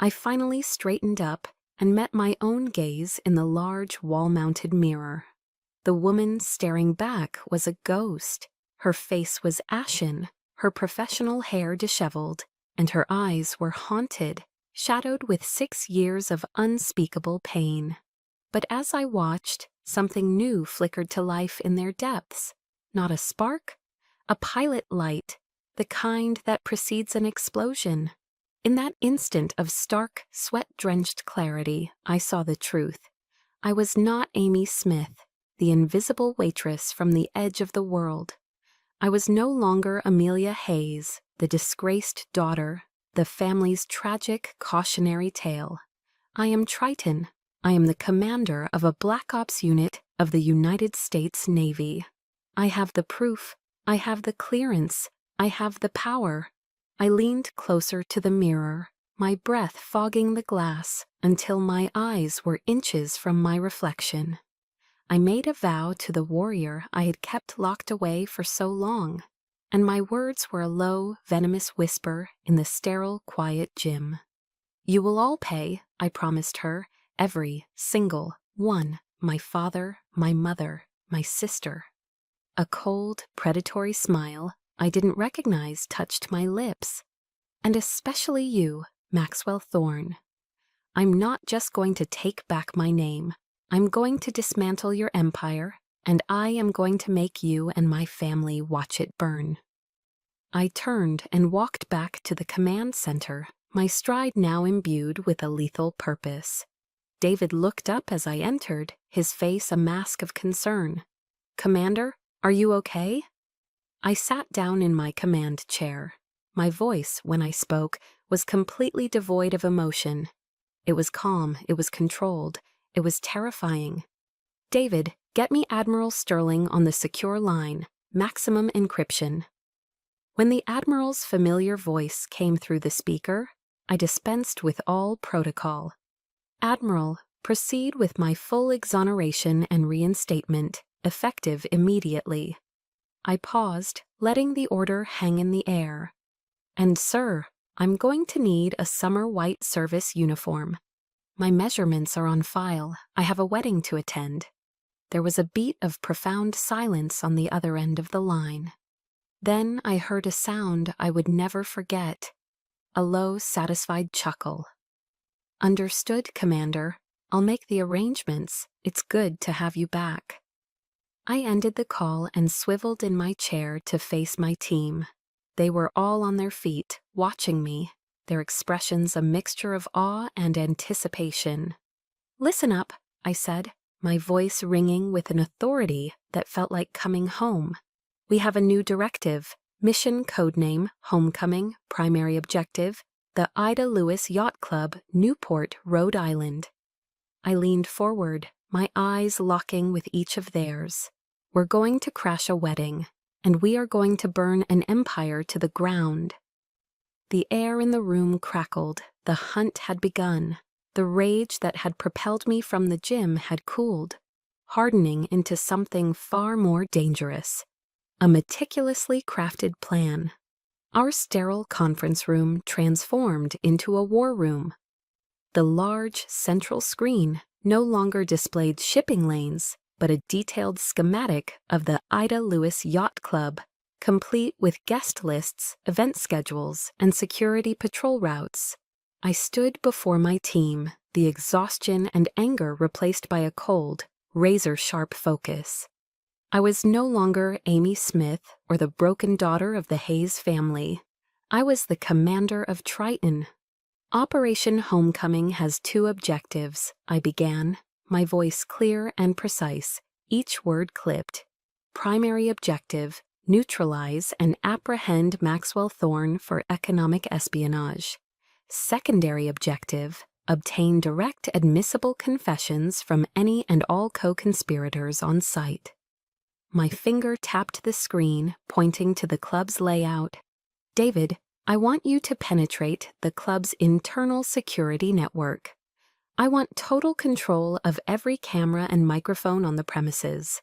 I finally straightened up and met my own gaze in the large wall-mounted mirror. The woman staring back was a ghost. Her face was ashen, her professional hair disheveled, and her eyes were haunted, shadowed with 6 years of unspeakable pain. But as I watched, something new flickered to life in their depths. Not a spark, a pilot light, the kind that precedes an explosion. In that instant of stark, sweat-drenched clarity, I saw the truth. I was not Amy Smith, the invisible waitress from the edge of the world. I was no longer Amelia Hayes, the disgraced daughter, the family's tragic cautionary tale. I am Triton. I am the commander of a Black Ops unit of the United States Navy. I have the proof. I have the clearance. I have the power. I leaned closer to the mirror, my breath fogging the glass until my eyes were inches from my reflection. I made a vow to the warrior I had kept locked away for so long, and my words were a low, venomous whisper in the sterile, quiet gym. You will all pay, I promised her, every single one. My father, my mother, my sister. A cold, predatory smile I didn't recognize touched my lips. And especially you, Maxwell Thorne. I'm not just going to take back my name. I'm going to dismantle your empire, and I am going to make you and my family watch it burn. I turned and walked back to the command center, my stride now imbued with a lethal purpose. David looked up as I entered, his face a mask of concern. "Commander, are you okay?" I sat down in my command chair. My voice, when I spoke, was completely devoid of emotion. It was calm, it was controlled, it was terrifying. "David, get me Admiral Sterling on the secure line, maximum encryption." When the Admiral's familiar voice came through the speaker, I dispensed with all protocol. "Admiral, proceed with my full exoneration and reinstatement, effective immediately." I paused, letting the order hang in the air. "And sir, I'm going to need a summer white service uniform. My measurements are on file. I have a wedding to attend." There was a beat of profound silence on the other end of the line. Then I heard a sound I would never forget. A low, satisfied chuckle. "Understood, Commander. I'll make the arrangements. It's good to have you back." I ended the call and swiveled in my chair to face my team. They were all on their feet, watching me, their expressions a mixture of awe and anticipation. "Listen up," I said, my voice ringing with an authority that felt like coming home. "We have a new directive. Mission codename, Homecoming, primary objective, the Ida Lewis Yacht Club, Newport, Rhode Island." I leaned forward, my eyes locking with each of theirs. "We're going to crash a wedding, and we are going to burn an empire to the ground." The air in the room crackled. The hunt had begun. The rage that had propelled me from the gym had cooled, hardening into something far more dangerous. A meticulously crafted plan. Our sterile conference room transformed into a war room. The large central screen no longer displayed shipping lanes, but a detailed schematic of the Ida Lewis Yacht Club, complete with guest lists, event schedules, and security patrol routes. I stood before my team, the exhaustion and anger replaced by a cold, razor-sharp focus. I was no longer Amy Smith or the broken daughter of the Hayes family. I was the commander of Triton. "Operation Homecoming has two objectives," I began, my voice clear and precise, each word clipped. "Primary objective, neutralize and apprehend Maxwell Thorne for economic espionage. Secondary objective, obtain direct admissible confessions from any and all co-conspirators on site." My finger tapped the screen, pointing to the club's layout. "David, I want you to penetrate the club's internal security network. I want total control of every camera and microphone on the premises.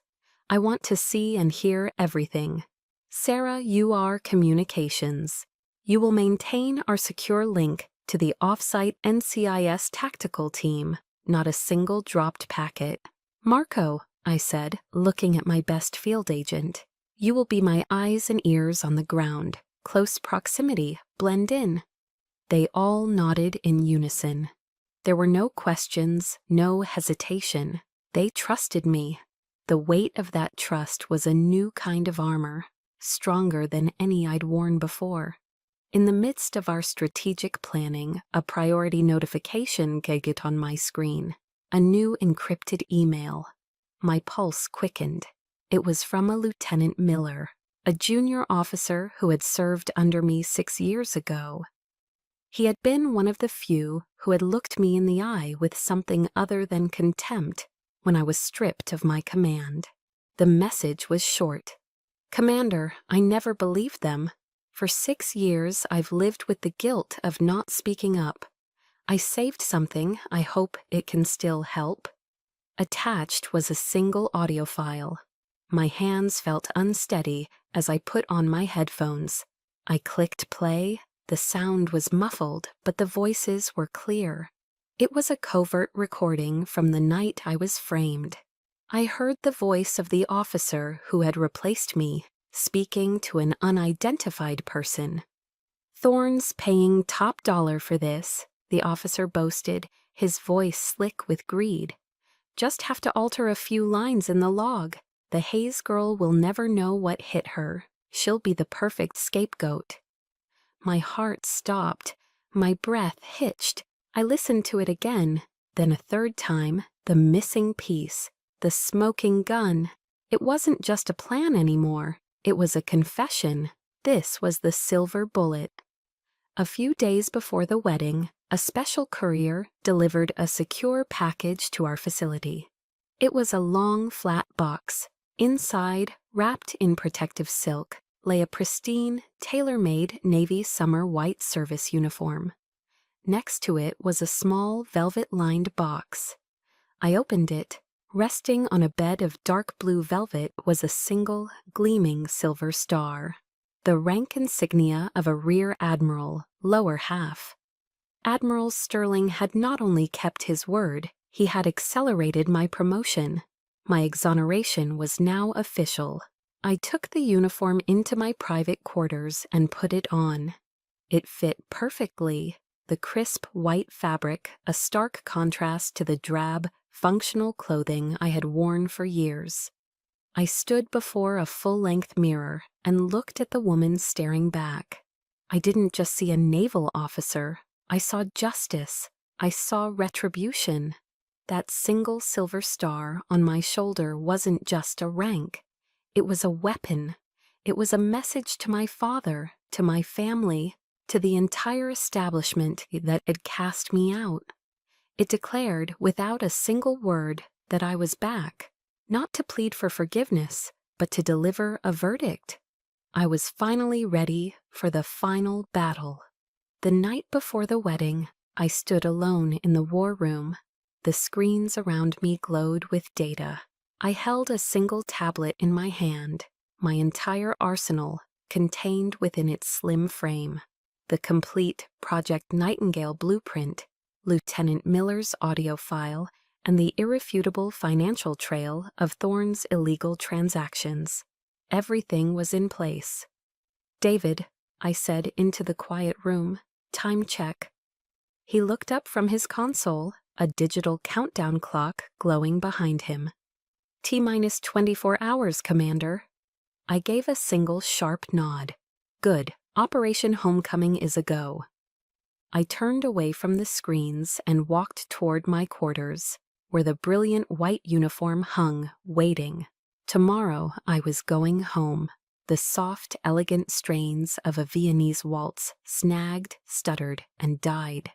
I want to see and hear everything. Sarah, you are communications. You will maintain our secure link to the off-site NCIS tactical team, not a single dropped packet. Marco," I said, looking at my best field agent, "you will be my eyes and ears on the ground. Close proximity, blend in." They all nodded in unison. There were no questions, no hesitation. They trusted me. The weight of that trust was a new kind of armor, stronger than any I'd worn before. In the midst of our strategic planning, a priority notification gigged on my screen. A new encrypted email. My pulse quickened. It was from a Lieutenant Miller, a junior officer who had served under me 6 years ago. He had been one of the few who had looked me in the eye with something other than contempt when I was stripped of my command. The message was short. "Commander, I never believed them. For 6 years I've lived with the guilt of not speaking up. I saved something. I hope it can still help." Attached was a single audio file. My hands felt unsteady as I put on my headphones. I clicked play, The sound was muffled, but the voices were clear. It was a covert recording from the night I was framed. I heard the voice of the officer who had replaced me, speaking to an unidentified person. "Thorne's paying top dollar for this," the officer boasted, his voice slick with greed. "Just have to alter a few lines in the log. The Hayes girl will never know what hit her. She'll be the perfect scapegoat." My heart stopped. My breath hitched. I listened to it again, then a third time, the missing piece, the smoking gun. It wasn't just a plan anymore. It was a confession. This was the silver bullet. A few days before the wedding, a special courier delivered a secure package to our facility. It was a long, flat box. Inside, wrapped in protective silk, lay a pristine, tailor-made Navy summer white service uniform. Next to it was a small, velvet-lined box. I opened it. Resting on a bed of dark blue velvet was a single, gleaming silver star. The rank insignia of a rear admiral, lower half. Admiral Sterling had not only kept his word, he had accelerated my promotion. My exoneration was now official. I took the uniform into my private quarters and put it on. It fit perfectly. The crisp white fabric, a stark contrast to the drab, functional clothing I had worn for years. I stood before a full-length mirror and looked at the woman staring back. I didn't just see a naval officer. I saw justice. I saw retribution. That single silver star on my shoulder wasn't just a rank. It was a weapon. It was a message to my father, to my family, to the entire establishment that had cast me out. It declared, without a single word, that I was back, not to plead for forgiveness, but to deliver a verdict. I was finally ready for the final battle. The night before the wedding, I stood alone in the war room. The screens around me glowed with data. I held a single tablet in my hand, my entire arsenal contained within its slim frame. The complete Project Nightingale blueprint, Lieutenant Miller's audio file, and the irrefutable financial trail of Thorne's illegal transactions. Everything was in place. "David," I said into the quiet room, "time check." He looked up from his console, a digital countdown clock glowing behind him. "T-minus 24 hours, Commander." I gave a single sharp nod. "Good. Operation Homecoming is a go." I turned away from the screens and walked toward my quarters, where the brilliant white uniform hung, waiting. Tomorrow I was going home. The soft, elegant strains of a Viennese waltz snagged, stuttered, and died.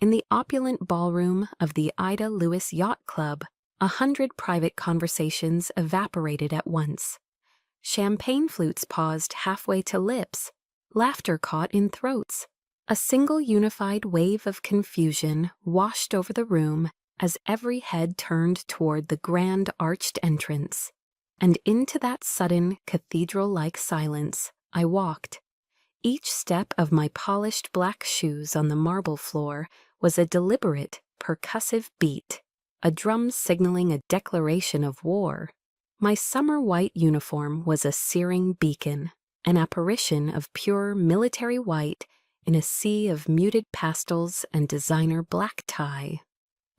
In the opulent ballroom of the Ida Lewis Yacht Club, 100 private conversations evaporated at once. Champagne flutes paused halfway to lips. Laughter caught in throats. A single unified wave of confusion washed over the room as every head turned toward the grand arched entrance. And into that sudden, cathedral-like silence, I walked. Each step of my polished black shoes on the marble floor was a deliberate, percussive beat, a drum signaling a declaration of war. My summer white uniform was a searing beacon, an apparition of pure military white in a sea of muted pastels and designer black tie.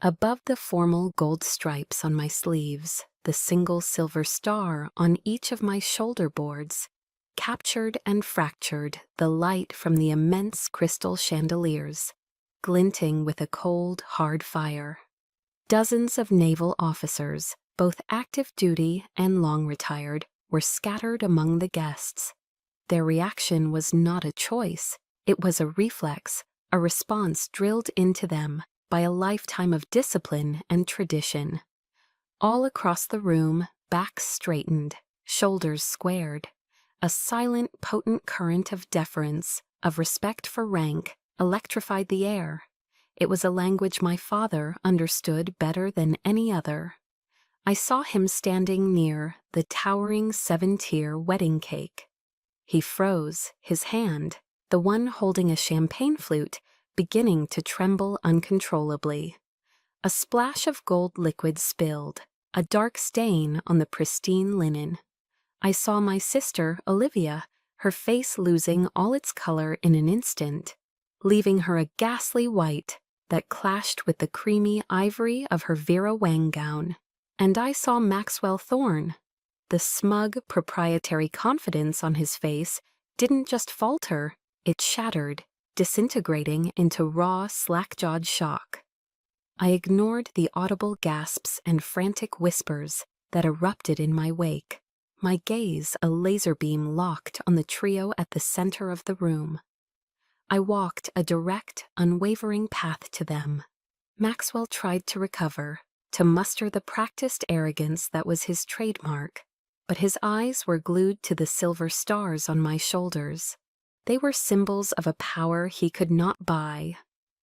Above the formal gold stripes on my sleeves, the single silver star on each of my shoulder boards captured and fractured the light from the immense crystal chandeliers, glinting with a cold, hard fire. Dozens of naval officers, both active duty and long retired, were scattered among the guests. Their reaction was not a choice. It was a reflex, a response drilled into them by a lifetime of discipline and tradition. All across the room, backs straightened, shoulders squared. A silent, potent current of deference, of respect for rank, electrified the air. It was a language my father understood better than any other. I saw him standing near the towering 7-tier wedding cake. He froze, his hand, the the one holding a champagne flute, beginning to tremble uncontrollably. A splash of gold liquid spilled, a dark stain on the pristine linen. I saw my sister, Olivia, her face losing all its color in an instant, leaving her a ghastly white that clashed with the creamy ivory of her Vera Wang gown. And I saw Maxwell Thorne. The smug, proprietary confidence on his face didn't just falter, it shattered, disintegrating into raw, slack-jawed shock. I ignored the audible gasps and frantic whispers that erupted in my wake, my gaze a laser beam locked on the trio at the center of the room. I walked a direct, unwavering path to them. Maxwell tried to recover, to muster the practiced arrogance that was his trademark, but his eyes were glued to the silver stars on my shoulders. They were symbols of a power he could not buy,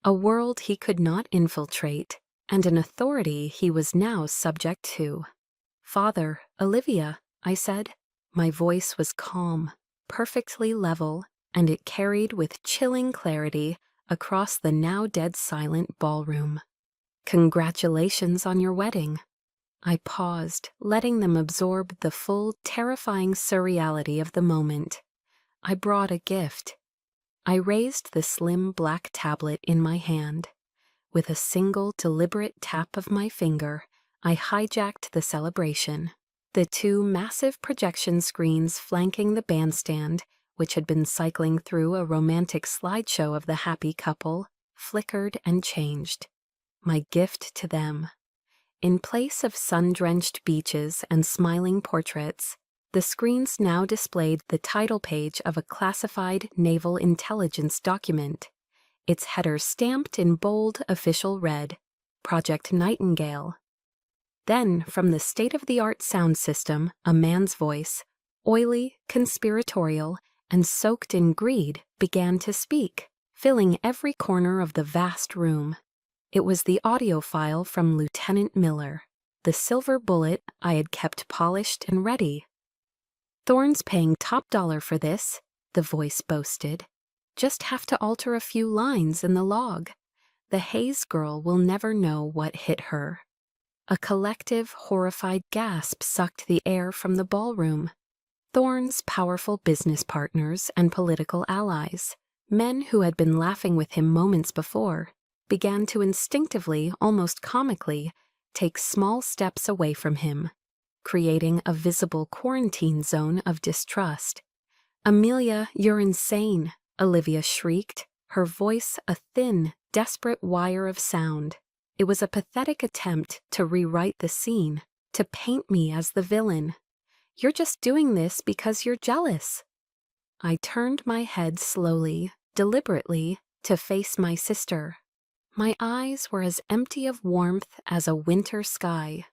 a world he could not infiltrate, and an authority he was now subject to. "Father, Olivia," I said. My voice was calm, perfectly level, and it carried with chilling clarity across the now dead silent ballroom. "Congratulations on your wedding." I paused, letting them absorb the full, terrifying surreality of the moment. I brought a gift. I raised the slim black tablet in my hand. With a single deliberate tap of my finger, I hijacked the celebration. The two massive projection screens flanking the bandstand, which had been cycling through a romantic slideshow of the happy couple, flickered and changed. My gift to them. In place of sun-drenched beaches and smiling portraits, the screens now displayed the title page of a classified naval intelligence document, its header stamped in bold official red, Project Nightingale. Then, from the state-of-the-art sound system, a man's voice, oily, conspiratorial, and soaked in greed, began to speak, filling every corner of the vast room. It was the audio file from Lieutenant Miller, the silver bullet I had kept polished and ready. "Thorne's paying top dollar for this," the voice boasted. "Just have to alter a few lines in the log. The Hayes girl will never know what hit her." A collective, horrified gasp sucked the air from the ballroom. Thorne's powerful business partners and political allies, men who had been laughing with him moments before, began to instinctively, almost comically, take small steps away from him, creating a visible quarantine zone of distrust. "Amelia, you're insane," Olivia shrieked, her voice a thin, desperate wire of sound. It was a pathetic attempt to rewrite the scene, to paint me as the villain. "You're just doing this because you're jealous." I turned my head slowly, deliberately, to face my sister. My eyes were as empty of warmth as a winter sky.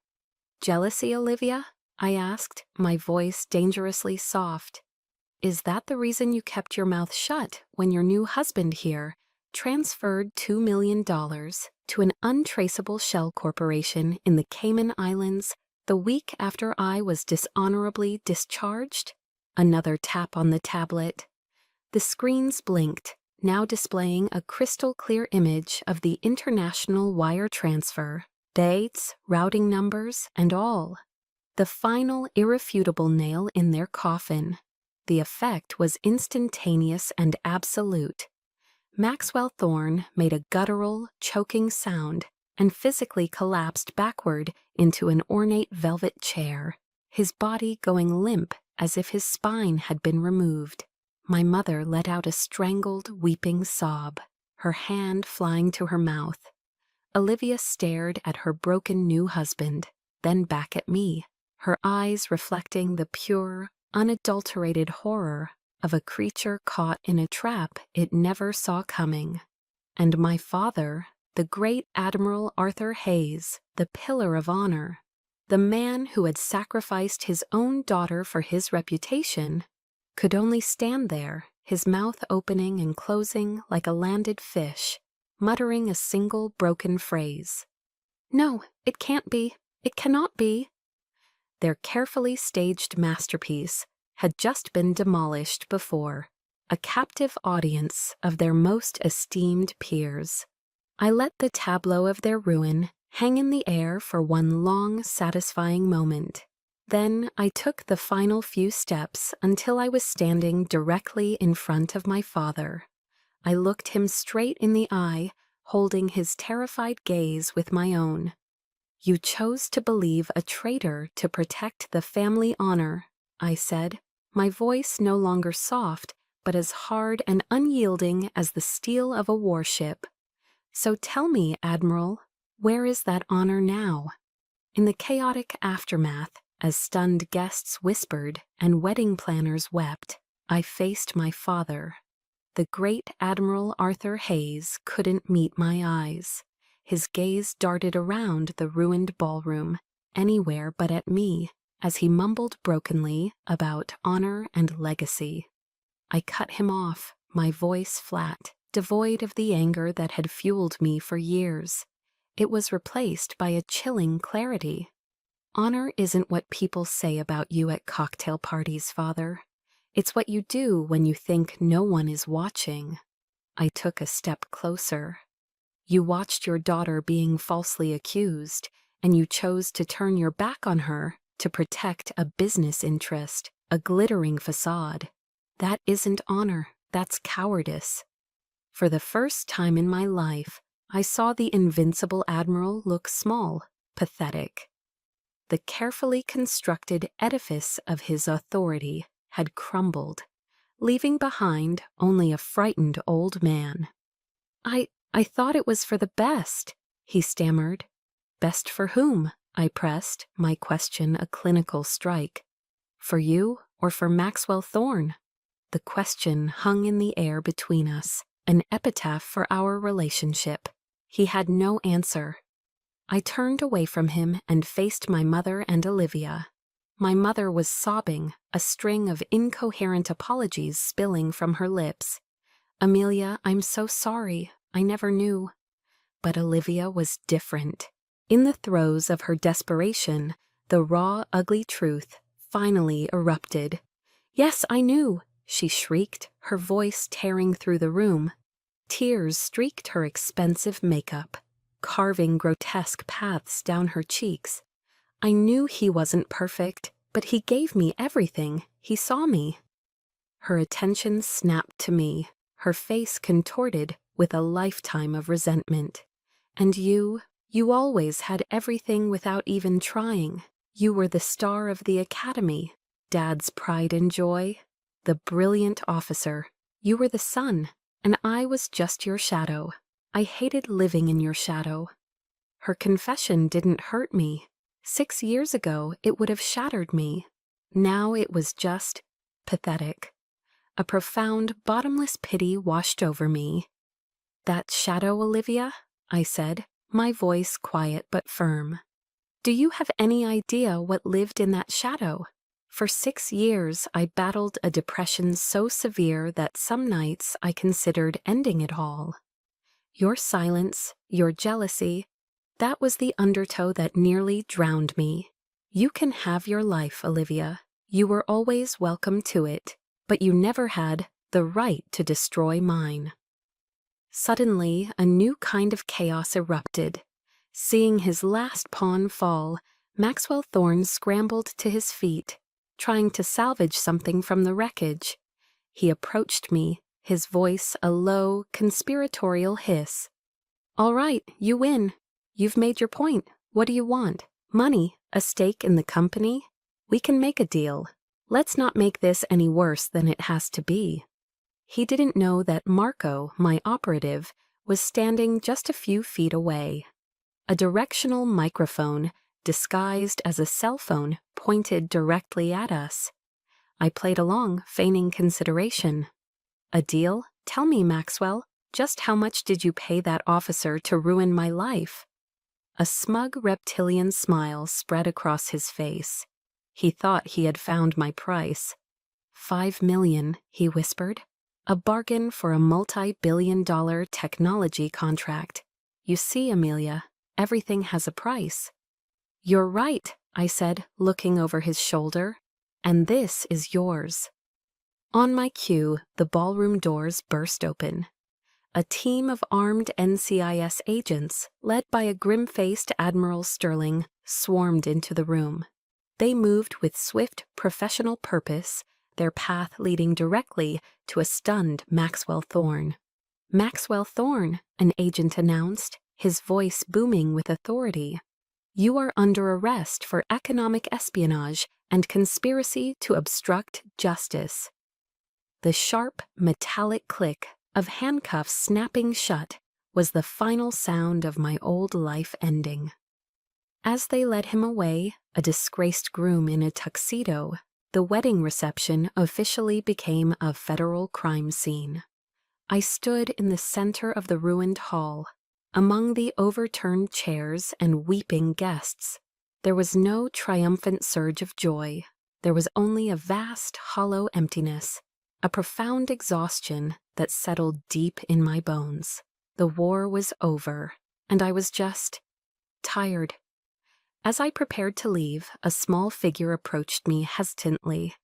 "Jealousy, Olivia?" I asked, my voice dangerously soft. "Is that the reason you kept your mouth shut when your new husband here transferred $2 million to an untraceable shell corporation in the Cayman Islands the week after I was dishonorably discharged?" Another tap on the tablet. The screens blinked, now displaying a crystal-clear image of the international wire transfer, dates, routing numbers, and all. The final irrefutable nail in their coffin. The effect was instantaneous and absolute. Maxwell Thorne made a guttural, choking sound and physically collapsed backward into an ornate velvet chair, his body going limp as if his spine had been removed. My mother let out a strangled, weeping sob, her hand flying to her mouth. Olivia stared at her broken new husband, then back at me, her eyes reflecting the pure, unadulterated horror of a creature caught in a trap it never saw coming. And my father, the great Admiral Arthur Hayes, the pillar of honor, the man who had sacrificed his own daughter for his reputation, could only stand there, his mouth opening and closing like a landed fish, muttering a single broken phrase. "No, it can't be. It cannot be." Their carefully staged masterpiece had just been demolished before, a captive audience of their most esteemed peers. I let the tableau of their ruin hang in the air for one long, satisfying moment. Then I took the final few steps until I was standing directly in front of my father. I looked him straight in the eye, holding his terrified gaze with my own. "You chose to believe a traitor to protect the family honor," I said, my voice no longer soft, but as hard and unyielding as the steel of a warship. "So tell me, Admiral, where is that honor now?" In the chaotic aftermath, as stunned guests whispered and wedding planners wept, I faced my father. The great Admiral Arthur Hayes couldn't meet my eyes. His gaze darted around the ruined ballroom, anywhere but at me, as he mumbled brokenly about honor and legacy. I cut him off, my voice flat, devoid of the anger that had fueled me for years. It was replaced by a chilling clarity. "Honor isn't what people say about you at cocktail parties, Father. It's what you do when you think no one is watching." I took a step closer. "You watched your daughter being falsely accused, and you chose to turn your back on her to protect a business interest, a glittering facade. That isn't honor, that's cowardice." For the first time in my life, I saw the invincible Admiral look small, pathetic. The carefully constructed edifice of his authority had crumbled, leaving behind only a frightened old man. I thought it was for the best," he stammered. "Best for whom?" I pressed, my question a clinical strike. "For you or for Maxwell Thorne?" The question hung in the air between us, an epitaph for our relationship. He had no answer. I turned away from him and faced my mother and Olivia. My mother was sobbing, a string of incoherent apologies spilling from her lips. "Amelia, I'm so sorry. I never knew." But Olivia was different. In the throes of her desperation, the raw, ugly truth finally erupted. "Yes, I knew," she shrieked, her voice tearing through the room. Tears streaked her expensive makeup, carving grotesque paths down her cheeks. "I knew he wasn't perfect, but he gave me everything. He saw me." Her attention snapped to me, her face contorted with a lifetime of resentment. "And you always had everything without even trying. You were the star of the academy, Dad's pride and joy, the brilliant officer. You were the sun, and I was just your shadow. I hated living in your shadow." Her confession didn't hurt me. 6 years ago, it would have shattered me. Now it was just pathetic. A profound, bottomless pity washed over me. "That shadow, Olivia?" I said, my voice quiet but firm. "Do you have any idea what lived in that shadow? For 6 years, I battled a depression so severe that some nights I considered ending it all. Your silence, your jealousy, that was the undertow that nearly drowned me. You can have your life, Olivia. You were always welcome to it, but you never had the right to destroy mine." Suddenly, a new kind of chaos erupted. Seeing his last pawn fall, Maxwell Thorne scrambled to his feet, trying to salvage something from the wreckage. He approached me, his voice a low, conspiratorial hiss. "All right, you win. You've made your point. What do you want? Money? A stake in the company? We can make a deal. Let's not make this any worse than it has to be." He didn't know that Marco, my operative, was standing just a few feet away. A directional microphone, disguised as a cell phone, pointed directly at us. I played along, feigning consideration. "A deal? Tell me, Maxwell, just how much did you pay that officer to ruin my life?" A smug reptilian smile spread across his face. He thought he had found my price. "5 million," he whispered. "A bargain for a multi-billion-dollar technology contract. You see, Amelia, everything has a price." "You're right," I said, looking over his shoulder. "And this is yours." On my cue, the ballroom doors burst open. A team of armed NCIS agents, led by a grim-faced Admiral Sterling, swarmed into the room. They moved with swift, professional purpose, their path leading directly to a stunned Maxwell Thorne. "Maxwell Thorne," an agent announced, his voice booming with authority. "You are under arrest for economic espionage and conspiracy to obstruct justice." The sharp, metallic click of handcuffs snapping shut was the final sound of my old life ending. As they led him away, a disgraced groom in a tuxedo, the wedding reception officially became a federal crime scene. I stood in the center of the ruined hall, among the overturned chairs and weeping guests. There was no triumphant surge of joy. There was only a vast, hollow emptiness, a profound exhaustion that settled deep in my bones. The war was over, and I was just tired. As I prepared to leave, a small figure approached me hesitantly.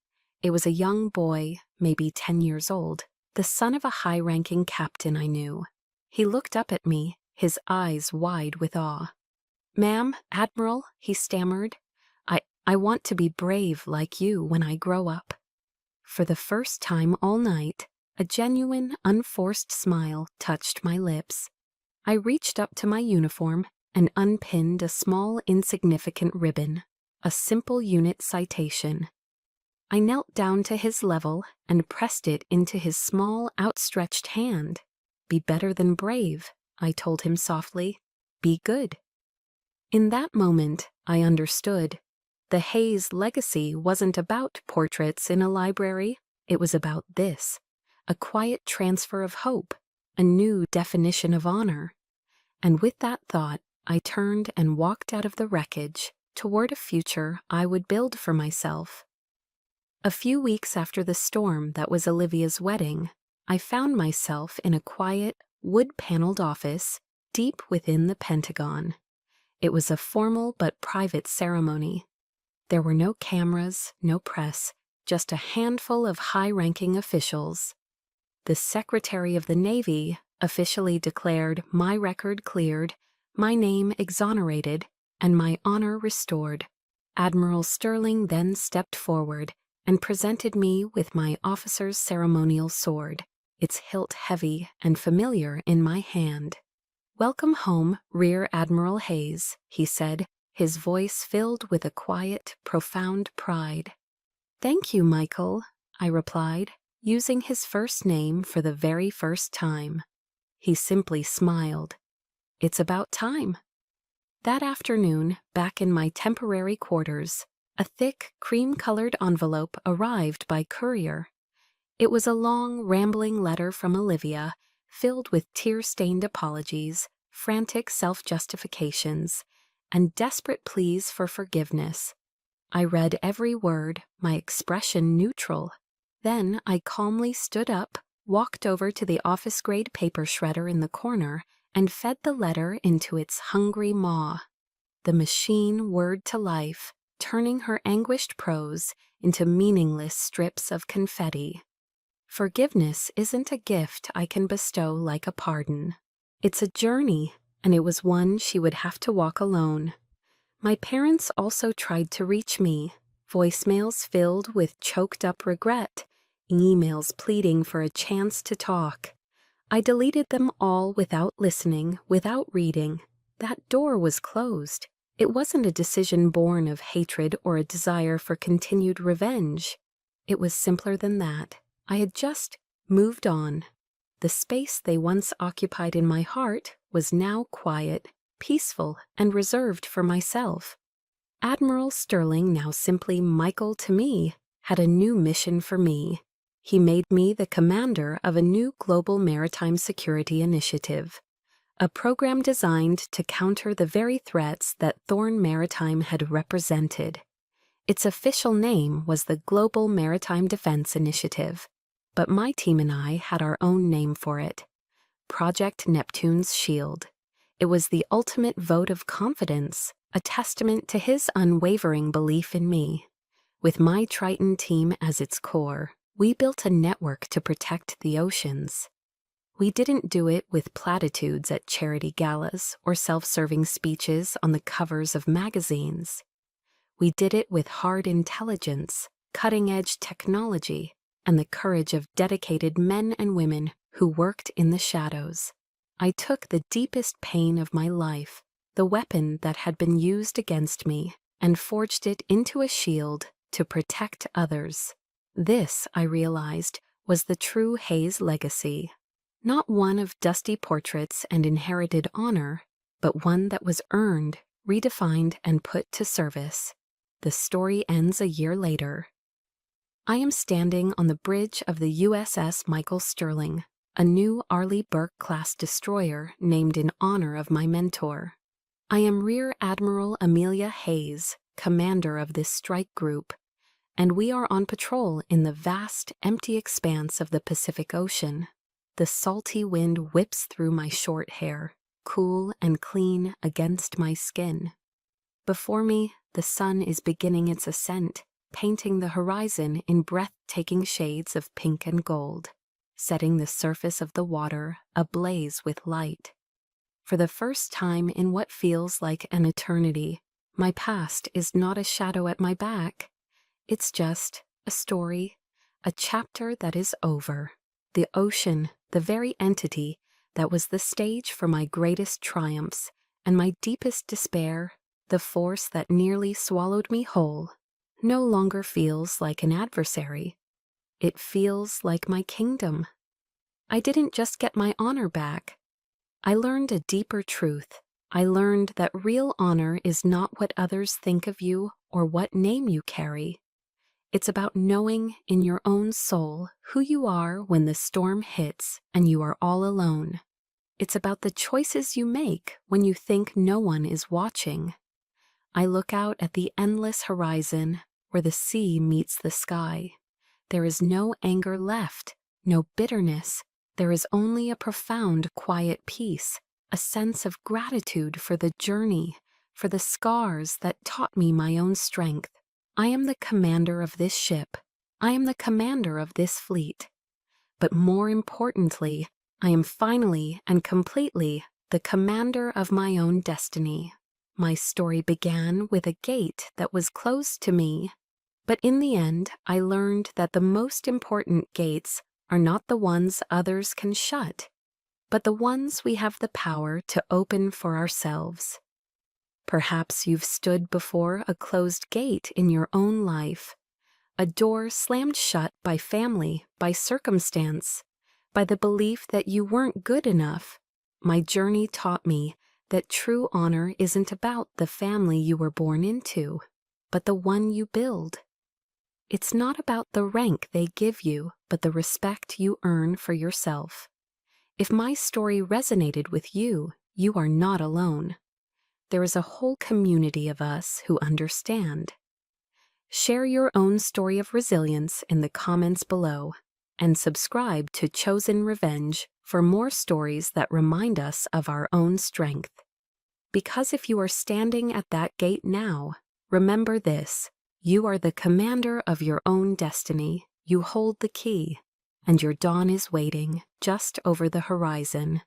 It was a young boy, maybe 10 years old, the son of a high-ranking captain I knew. He looked up at me, his eyes wide with awe. "Ma'am, Admiral," he stammered, I want to be brave like you when I grow up." For the first time all night, a genuine, unforced smile touched my lips. I reached up to my uniform and unpinned a small, insignificant ribbon, a simple unit citation. I knelt down to his level and pressed it into his small, outstretched hand. "Be better than brave," I told him softly. "Be good." In that moment, I understood. The Hayes legacy wasn't about portraits in a library. It was about this, a quiet transfer of hope, a new definition of honor. And with that thought, I turned and walked out of the wreckage toward a future I would build for myself. A few weeks after the storm that was Olivia's wedding, I found myself in a quiet, wood-paneled office deep within the Pentagon. It was a formal but private ceremony. There were no cameras, no press, just a handful of high-ranking officials. The Secretary of the Navy officially declared my record cleared, my name exonerated, and my honor restored. Admiral Sterling then stepped forward and presented me with my officer's ceremonial sword, its hilt heavy and familiar in my hand. "Welcome home, Rear Admiral Hayes," he said, his voice filled with a quiet, profound pride. "Thank you, Michael," I replied, using his first name for the very first time. He simply smiled. "It's about time." That afternoon, back in my temporary quarters, a thick, cream-colored envelope arrived by courier. It was a long, rambling letter from Olivia, filled with tear-stained apologies, frantic self-justifications, and desperate pleas for forgiveness. I read every word, my expression neutral. Then I calmly stood up, walked over to the office-grade paper shredder in the corner, and fed the letter into its hungry maw. The machine whirred to life, turning her anguished prose into meaningless strips of confetti. Forgiveness isn't a gift I can bestow like a pardon. It's a journey, and it was one she would have to walk alone. My parents also tried to reach me, voicemails filled with choked-up regret, emails pleading for a chance to talk. I deleted them all without listening, without reading. That door was closed. It wasn't a decision born of hatred or a desire for continued revenge. It was simpler than that. I had just moved on. The space they once occupied in my heart was now quiet, peaceful, and reserved for myself. Admiral Sterling, now simply Michael to me, had a new mission for me. He made me the commander of a new global maritime security initiative, a program designed to counter the very threats that Thorne Maritime had represented. Its official name was the Global Maritime Defense Initiative, but my team and I had our own name for it, Project Neptune's Shield. It was the ultimate vote of confidence, a testament to his unwavering belief in me. With my Triton team as its core, We built a network to protect the oceans. We didn't do it with platitudes at charity galas or self-serving speeches on the covers of magazines. We did it with hard intelligence, cutting-edge technology, and the courage of dedicated men and women who worked in the shadows. I took the deepest pain of my life, the weapon that had been used against me, and forged it into a shield to protect others. This, I realized, was the true Hayes legacy. Not one of dusty portraits and inherited honor, but one that was earned, redefined, and put to service. The story ends a year later. I am standing on the bridge of the USS Michael Sterling, a new Arleigh Burke-class destroyer named in honor of my mentor. I am Rear Admiral Amelia Hayes, commander of this strike group, and we are on patrol in the vast, empty expanse of the Pacific Ocean. The salty wind whips through my short hair, cool and clean against my skin. Before me, the sun is beginning its ascent, painting the horizon in breathtaking shades of pink and gold, setting the surface of the water ablaze with light. For the first time in what feels like an eternity, my past is not a shadow at my back. It's just a story, a chapter that is over. The ocean, the very entity that was the stage for my greatest triumphs and my deepest despair, the force that nearly swallowed me whole, no longer feels like an adversary. It feels like my kingdom. I didn't just get my honor back. I learned a deeper truth. I learned that real honor is not what others think of you or what name you carry. It's about knowing in your own soul who you are when the storm hits and you are all alone. It's about the choices you make when you think no one is watching. I look out at the endless horizon where the sea meets the sky. There is no anger left, no bitterness. There is only a profound, quiet peace, a sense of gratitude for the journey, for the scars that taught me my own strength. I am the commander of this ship. I am the commander of this fleet. But more importantly, I am finally and completely the commander of my own destiny. My story began with a gate that was closed to me, but in the end, I learned that the most important gates are not the ones others can shut, but the ones we have the power to open for ourselves. Perhaps you've stood before a closed gate in your own life, a door slammed shut by family, by circumstance, by the belief that you weren't good enough. My journey taught me that true honor isn't about the family you were born into, but the one you build. It's not about the rank they give you, but the respect you earn for yourself. If my story resonated with you, you are not alone. There is a whole community of us who understand. Share your own story of resilience in the comments below, and subscribe to Chosen Revenge for more stories that remind us of our own strength. Because if you are standing at that gate now, remember this: you are the commander of your own destiny. You hold the key, and your dawn is waiting just over the horizon.